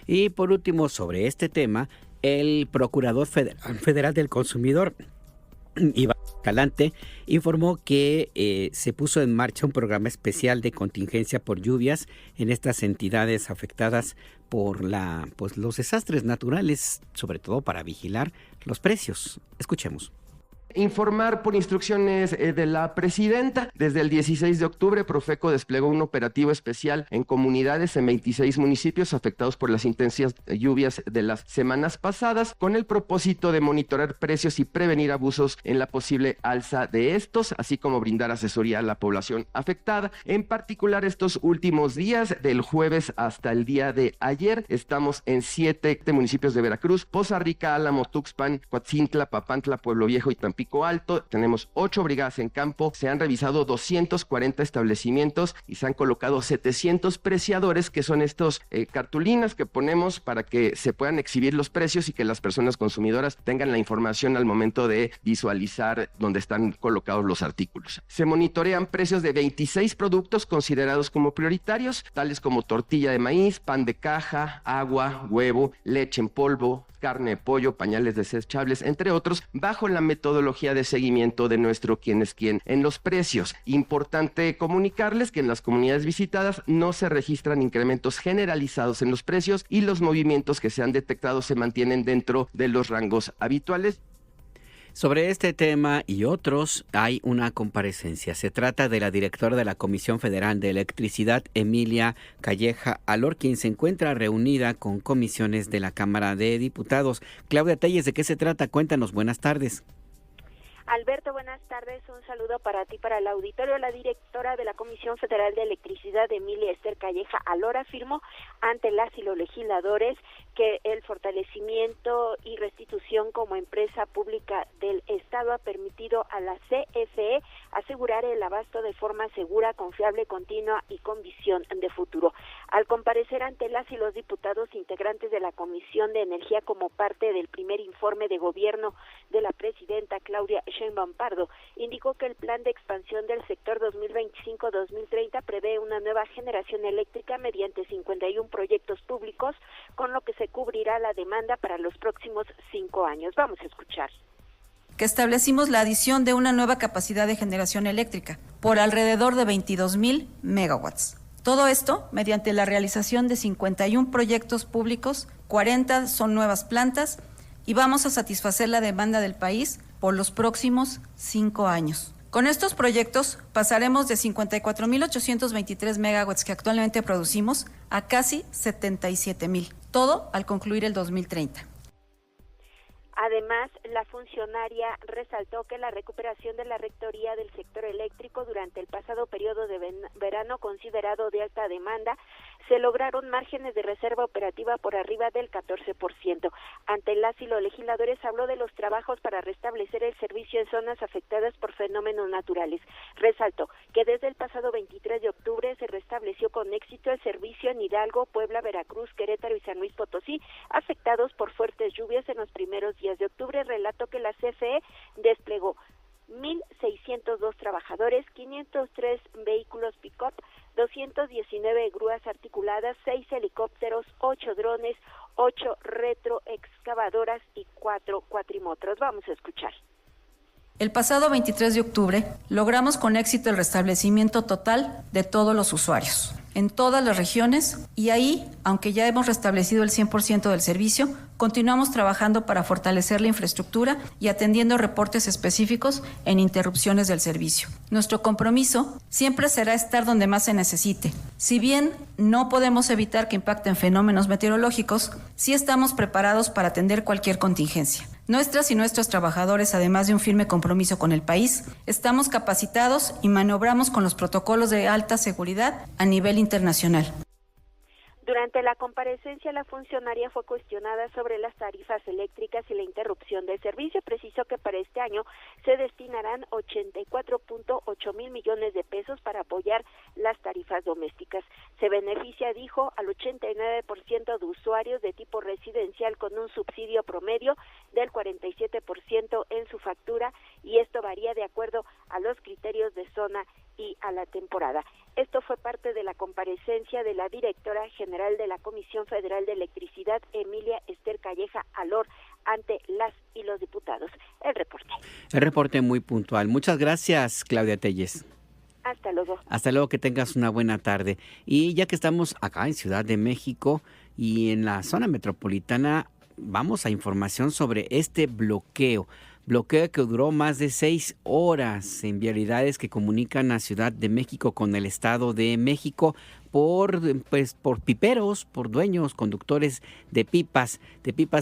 Y por último, sobre este tema, el Procurador Federal del Consumidor, Iván Escalante, informó que se puso en marcha un programa especial de contingencia por lluvias en estas entidades afectadas por los desastres naturales, sobre todo para vigilar los precios. Escuchemos. Informar por instrucciones de la presidenta. Desde el 16 de octubre, Profeco desplegó un operativo especial en comunidades en 26 municipios afectados por las intensas lluvias de las semanas pasadas, con el propósito de monitorear precios y prevenir abusos en la posible alza de estos, así como brindar asesoría a la población afectada. En particular, estos últimos días, del jueves hasta el día de ayer, estamos en 7 municipios de Veracruz: Poza Rica, Álamo, Tuxpan, Coatzintla, Papantla, Pueblo Viejo y Tampico Alto. Tenemos 8 brigadas en campo, se han revisado 240 establecimientos y se han colocado 700 preciadores, que son estos cartulinas que ponemos para que se puedan exhibir los precios y que las personas consumidoras tengan la información al momento de visualizar dónde están colocados los artículos. Se monitorean precios de 26 productos considerados como prioritarios, tales como tortilla de maíz, pan de caja, agua, huevo, leche en polvo, carne de pollo, pañales desechables, entre otros, bajo la metodología de seguimiento de nuestro quién es quién en los precios. Importante comunicarles que en las comunidades visitadas no se registran incrementos generalizados en los precios y los movimientos que se han detectado se mantienen dentro de los rangos habituales. Sobre este tema y otros hay una comparecencia. Se trata de la directora de la Comisión Federal de Electricidad, Emilia Calleja Alor, quien se encuentra reunida con comisiones de la Cámara de Diputados. Claudia Telles, ¿de qué se trata? Cuéntanos, buenas tardes. Alberto, buenas tardes. Un saludo para ti, para el auditorio. La directora de la Comisión Federal de Electricidad, Emilia Esther Calleja Alor, afirmó ante las y los legisladores que el fortalecimiento y restitución como empresa pública del Estado ha permitido a la CFE asegurar el abasto de forma segura, confiable, continua y con visión de futuro. Al comparecer ante las y los diputados integrantes de la Comisión de Energía como parte del primer informe de gobierno de la presidenta Claudia Sheinbaum Pardo, indicó que el plan de expansión del sector 2025-2030 prevé una nueva generación eléctrica mediante 51 proyectos públicos, con lo que se cubrirá la demanda para los próximos 5 años. Vamos a escuchar. Que establecimos la adición de una nueva capacidad de generación eléctrica por alrededor de 22,000 megawatts. Todo esto mediante la realización de 51 proyectos públicos, 40 son nuevas plantas y vamos a satisfacer la demanda del país por los próximos 5 años. Con estos proyectos pasaremos de 54,823 megawatts que actualmente producimos a casi 77,000, todo al concluir el 2030. Además, la funcionaria resaltó que la recuperación de la rectoría del sector eléctrico durante el pasado periodo de verano considerado de alta demanda, se lograron márgenes de reserva operativa por arriba del 14%. Ante las y los legisladores habló de los trabajos para restablecer el servicio en zonas afectadas por fenómenos naturales. Resaltó que desde el pasado 23 de octubre se restableció con éxito el servicio en Hidalgo, Puebla, Veracruz, Querétaro y San Luis Potosí, afectados por fuertes lluvias en los primeros días de octubre. Relató que la CFE desplegó 1,602 trabajadores, 503 vehículos pick-up, 219 grúas articuladas, 6 helicópteros, 8 drones, 8 retroexcavadoras y 4 cuatrimotros. Vamos a escuchar. El pasado 23 de octubre logramos con éxito el restablecimiento total de todos los usuarios en todas las regiones y ahí, aunque ya hemos restablecido el 100% del servicio, continuamos trabajando para fortalecer la infraestructura y atendiendo reportes específicos en interrupciones del servicio. Nuestro compromiso siempre será estar donde más se necesite. Si bien no podemos evitar que impacten fenómenos meteorológicos, sí estamos preparados para atender cualquier contingencia. Nuestras y nuestros trabajadores, además de un firme compromiso con el país, estamos capacitados y maniobramos con los protocolos de alta seguridad a nivel internacional. Durante la comparecencia, la funcionaria fue cuestionada sobre las tarifas eléctricas y la interrupción de servicio. Precisó que para este año se destinarán 84.8 mil millones de pesos para apoyar las tarifas domésticas. Se beneficia, dijo, al 89% de usuarios de tipo residencial con un subsidio promedio del 47% en su factura, y esto varía de acuerdo a los criterios de zona y a la temporada. Esto fue parte de la comparecencia de la directora general de la Comisión Federal de Electricidad, Emilia Ester Calleja Alor, ante las y los diputados. El reporte muy puntual. Muchas gracias, Claudia Telles. Hasta luego. Hasta luego, que tengas una buena tarde. Y ya que estamos acá en Ciudad de México y en la zona metropolitana, vamos a información sobre este bloqueo que duró más de 6 horas en vialidades que comunican a Ciudad de México con el Estado de México por piperos, por dueños, conductores de pipas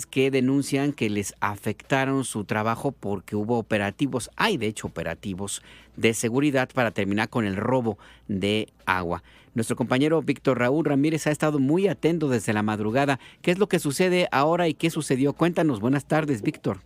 que denuncian que les afectaron su trabajo porque hubo operativos, hay de hecho operativos de seguridad para terminar con el robo de agua. Nuestro compañero Víctor Raúl Ramírez ha estado muy atento desde la madrugada. ¿Qué es lo que sucede ahora y qué sucedió? Cuéntanos. Buenas tardes, Víctor.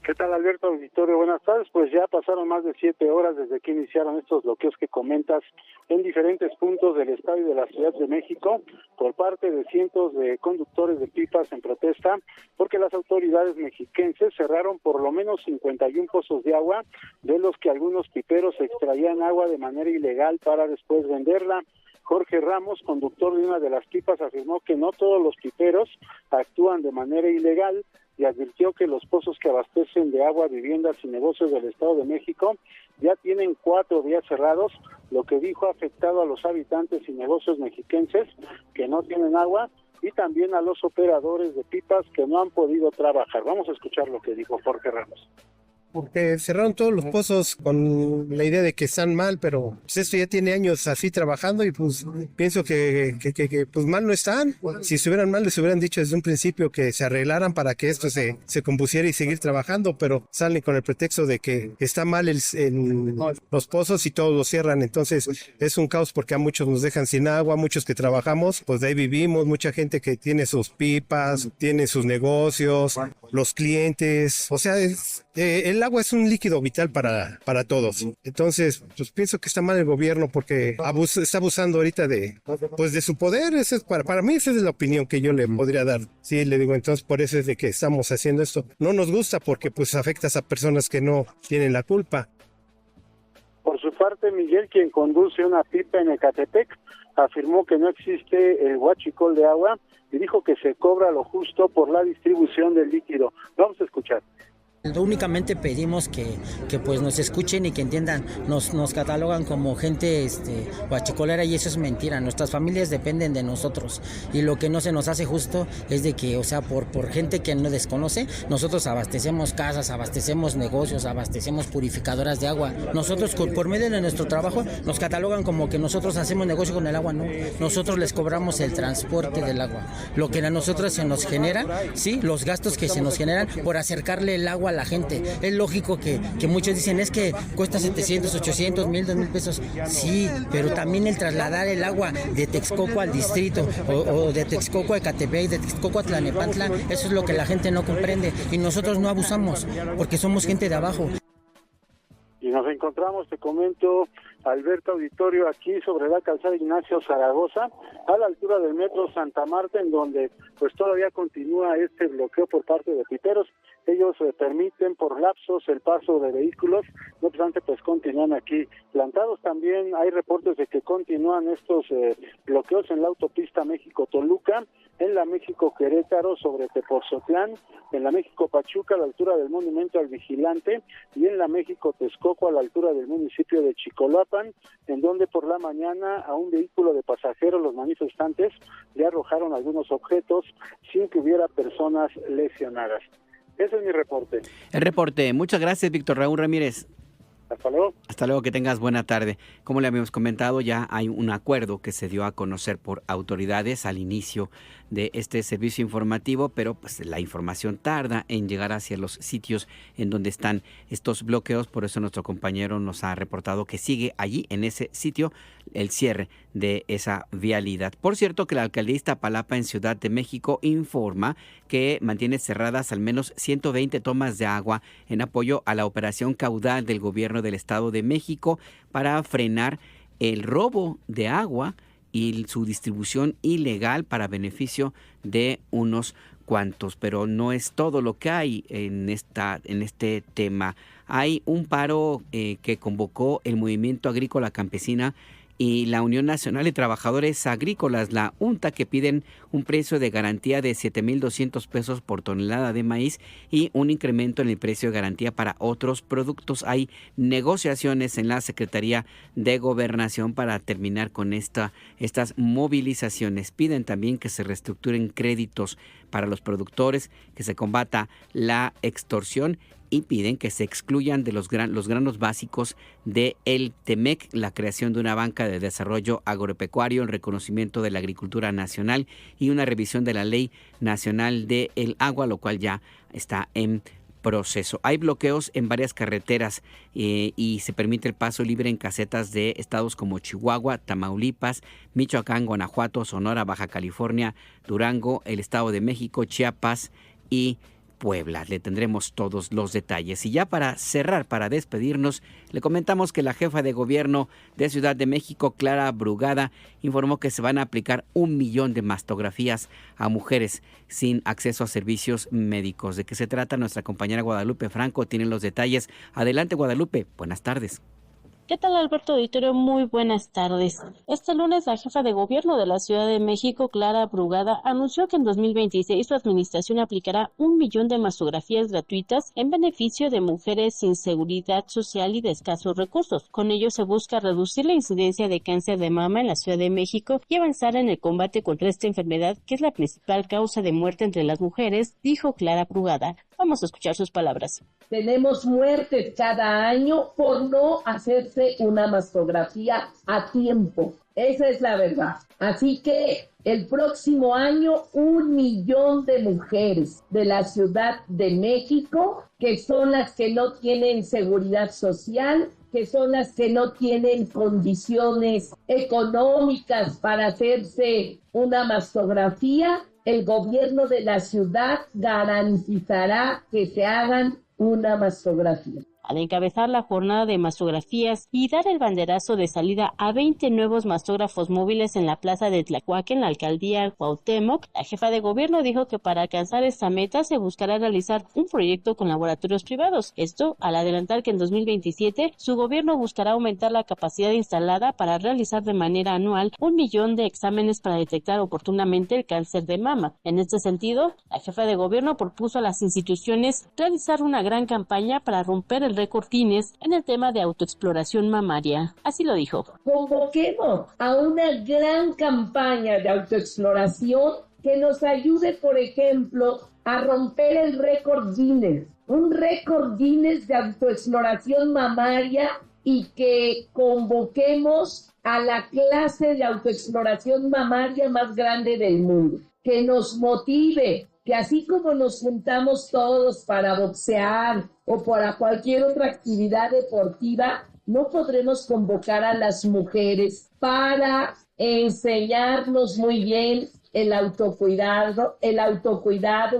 ¿Qué tal, Alberto Auditorio? Buenas tardes. Pues ya pasaron más de 7 horas desde que iniciaron estos bloqueos que comentas en diferentes puntos del estado y de la Ciudad de México por parte de cientos de conductores de pipas en protesta porque las autoridades mexiquenses cerraron por lo menos 51 pozos de agua, de los que algunos piperos extraían agua de manera ilegal para después venderla. Jorge Ramos, conductor de una de las pipas, afirmó que no todos los piperos actúan de manera ilegal y advirtió que los pozos que abastecen de agua viviendas y negocios del Estado de México ya tienen 4 días cerrados, lo que dijo ha afectado a los habitantes y negocios mexiquenses que no tienen agua y también a los operadores de pipas que no han podido trabajar. Vamos a escuchar lo que dijo Jorge Ramos. Porque cerraron todos los pozos con la idea de que están mal, pero pues esto ya tiene años así trabajando y pues pienso que pues mal no están. Si estuvieran mal les hubieran dicho desde un principio que se arreglaran para que esto se compusiera y seguir trabajando, pero salen con el pretexto de que está mal los pozos y todos los cierran. Entonces es un caos porque a muchos nos dejan sin agua, muchos que trabajamos, pues de ahí vivimos, mucha gente que tiene sus pipas, tiene sus negocios, los clientes, o sea, el agua es un líquido vital para todos. Entonces, pues pienso que está mal el gobierno porque está abusando ahorita de su poder. Ese es para mí esa es la opinión que yo le podría dar. Sí, le digo, entonces por eso es de que estamos haciendo esto. No nos gusta porque pues afectas a personas que no tienen la culpa. Por su parte, Miguel, quien conduce una pipa en Ecatepec, afirmó que no existe el huachicol de agua y dijo que se cobra lo justo por la distribución del líquido. Vamos a escuchar. Únicamente pedimos que pues nos escuchen y que entiendan. Nos catalogan como gente huachicolera y eso es mentira. Nuestras familias dependen de nosotros y lo que no se nos hace justo es de que, o sea, por gente que no desconoce, nosotros abastecemos casas, abastecemos negocios, abastecemos purificadoras de agua. Nosotros por medio de nuestro trabajo nos catalogan como que nosotros hacemos negocio con el agua. No, nosotros les cobramos el transporte del agua. Lo que a nosotros se nos genera, sí, los gastos que se nos generan por acercarle el agua a la gente. Es lógico que muchos dicen es que cuesta 700, 800, 1000, 2000 pesos. Sí, pero también el trasladar el agua de Texcoco al distrito o de Texcoco a Ecatepec, de Texcoco a Tlalnepantla, eso es lo que la gente no comprende y nosotros no abusamos porque somos gente de abajo. Y nos encontramos, te comento, Alberto Auditorio, aquí sobre la calzada Ignacio Zaragoza, a la altura del metro Santa Marta, en donde pues todavía continúa este bloqueo por parte de piteros. Ellos permiten por lapsos el paso de vehículos, no obstante pues continúan aquí plantados. También hay reportes de que continúan estos bloqueos en la autopista México-Toluca, en la México-Querétaro sobre Tepoztlán, en la México-Pachuca a la altura del Monumento al Vigilante y en la México-Texcoco a la altura del municipio de Chicoloapan, en donde por la mañana a un vehículo de pasajeros los manifestantes le arrojaron algunos objetos sin que hubiera personas lesionadas. Ese es mi reporte. El reporte. Muchas gracias, Víctor Raúl Ramírez. Hasta luego. Hasta luego, que tengas buena tarde. Como le habíamos comentado, ya hay un acuerdo que se dio a conocer por autoridades al inicio de este servicio informativo, pero pues la información tarda en llegar hacia los sitios en donde están estos bloqueos. Por eso nuestro compañero nos ha reportado que sigue allí en ese sitio el cierre de esa vialidad. Por cierto, que la alcaldía Iztapalapa en Ciudad de México informa que mantiene cerradas al menos 120 tomas de agua en apoyo a la operación caudal del gobierno del Estado de México para frenar el robo de agua y su distribución ilegal para beneficio de unos cuantos. Pero no es todo lo que hay en este tema. Hay un paro que convocó el Movimiento Agrícola Campesina y la Unión Nacional de Trabajadores Agrícolas, la UNTA, que piden un precio de garantía de 7,200 pesos por tonelada de maíz y un incremento en el precio de garantía para otros productos. Hay negociaciones en la Secretaría de Gobernación para terminar con estas movilizaciones. Piden también que se reestructuren créditos para los productores, que se combata la extorsión y piden que se excluyan de los granos básicos de el TEMEC, la creación de una banca de desarrollo agropecuario, el reconocimiento de la agricultura nacional y una revisión de la Ley Nacional del Agua, lo cual ya está en proceso. Hay bloqueos en varias carreteras y se permite el paso libre en casetas de estados como Chihuahua, Tamaulipas, Michoacán, Guanajuato, Sonora, Baja California, Durango, el Estado de México, Chiapas y Puebla. Le tendremos todos los detalles. Y ya para cerrar, para despedirnos, le comentamos que la jefa de gobierno de Ciudad de México, Clara Brugada, informó que se van a aplicar 1 millón de mastografías a mujeres sin acceso a servicios médicos. ¿De qué se trata? Nuestra compañera Guadalupe Franco tiene los detalles. Adelante, Guadalupe. Buenas tardes. ¿Qué tal, Alberto Auditorio? Muy buenas tardes. Este lunes, la jefa de gobierno de la Ciudad de México, Clara Brugada, anunció que en 2026 su administración aplicará 1 millón de mastografías gratuitas en beneficio de mujeres sin seguridad social y de escasos recursos. Con ello se busca reducir la incidencia de cáncer de mama en la Ciudad de México y avanzar en el combate contra esta enfermedad, que es la principal causa de muerte entre las mujeres, dijo Clara Brugada. Vamos a escuchar sus palabras. Tenemos muertes cada año por no hacerse una mastografía a tiempo. Esa es la verdad. Así que el próximo año 1 millón de mujeres de la Ciudad de México, que son las que no tienen seguridad social, que son las que no tienen condiciones económicas para hacerse una mastografía, el gobierno de la ciudad garantizará que se hagan una mastografía. Al encabezar la jornada de mastografías y dar el banderazo de salida a 20 nuevos mastógrafos móviles en la plaza de Tlacuaque, en la alcaldía Cuauhtémoc, la jefa de gobierno dijo que para alcanzar esta meta se buscará realizar un proyecto con laboratorios privados. Esto al adelantar que en 2027 su gobierno buscará aumentar la capacidad instalada para realizar de manera anual 1 millón de exámenes para detectar oportunamente el cáncer de mama. En este sentido, la jefa de gobierno propuso a las instituciones realizar una gran campaña para romper el récord Guinness en el tema de autoexploración mamaria. Así lo dijo. Convoquemos a una gran campaña de autoexploración que nos ayude, por ejemplo, a romper el récord Guinness. Un récord Guinness de autoexploración mamaria y que convoquemos a la clase de autoexploración mamaria más grande del mundo. Que nos motive, que así como nos juntamos todos para boxear o para cualquier otra actividad deportiva, no podremos convocar a las mujeres para enseñarnos muy bien el autocuidado y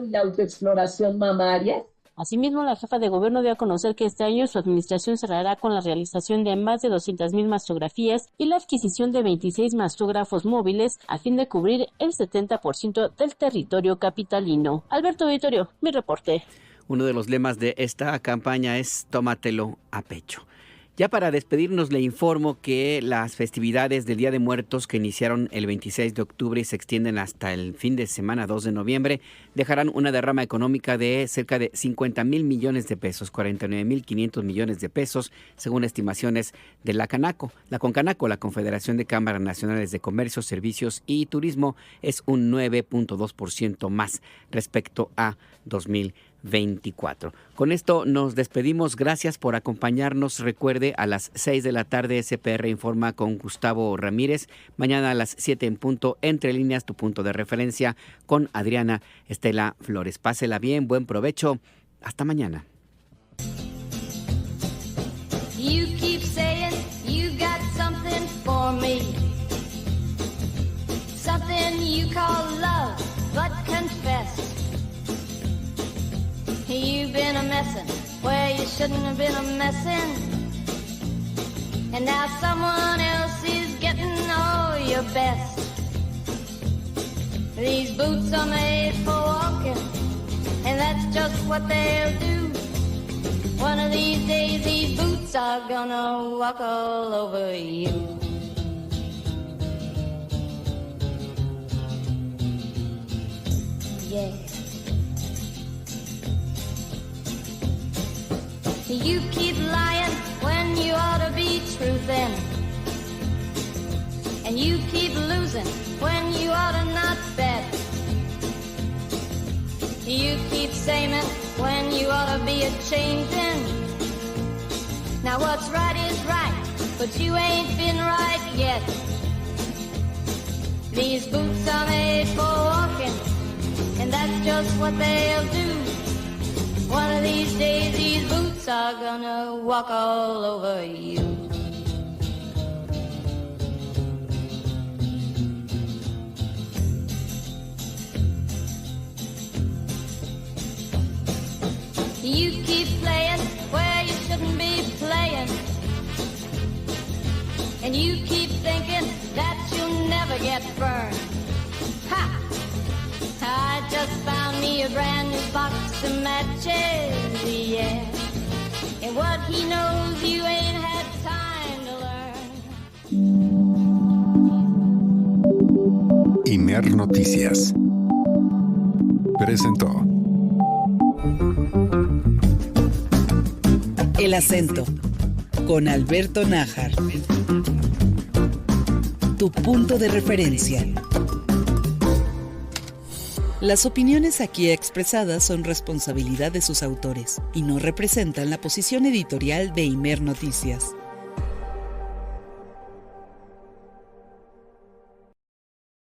la autoexploración mamaria. Asimismo, la jefa de gobierno dio a conocer que este año su administración cerrará con la realización de más de 200,000 mastografías y la adquisición de 26 mastógrafos móviles a fin de cubrir el 70% del territorio capitalino. Alberto Vittorio, mi reporte. Uno de los lemas de esta campaña es tómatelo a pecho. Ya para despedirnos le informo que las festividades del Día de Muertos que iniciaron el 26 de octubre y se extienden hasta el fin de semana 2 de noviembre dejarán una derrama económica de cerca de 50,000 millones de pesos, 49,500 millones de pesos, según estimaciones de la Canaco. La Concanaco, la Confederación de Cámaras Nacionales de Comercio, Servicios y Turismo, es un 9.2% más respecto a 2024. Con esto nos despedimos. Gracias por acompañarnos. Recuerde, a las 6 de la tarde SPR Informa con Gustavo Ramírez. Mañana a las 7 en punto, Entre Líneas, tu punto de referencia con Adriana Estela Flores. Pásela bien, buen provecho. Hasta mañana. You keep saying you got something for me. Something you call love, but confess. You've been a messin' where you shouldn't have been a messin'. And now someone else is getting all your best. These boots are made for walking, and that's just what they'll do. One of these days these boots are gonna walk all over you. Yeah. You keep lying when you ought to be truthin'. And you keep losing when you ought to not bet. You keep saying when you ought to be a-changin'. Now what's right is right, but you ain't been right yet. These boots are made for walking, and that's just what they'll do. One of these days these boots are gonna walk all over you. You keep playing where you shouldn't be playing. And you keep thinking that you'll never get burned. Ha! I just found me a brand new box of matches, yeah. And what he knows you ain't had time to learn. Imer Noticias presentó El Acento con Alberto Nájar. Tu punto de referencia. Las opiniones aquí expresadas son responsabilidad de sus autores y no representan la posición editorial de Imer Noticias.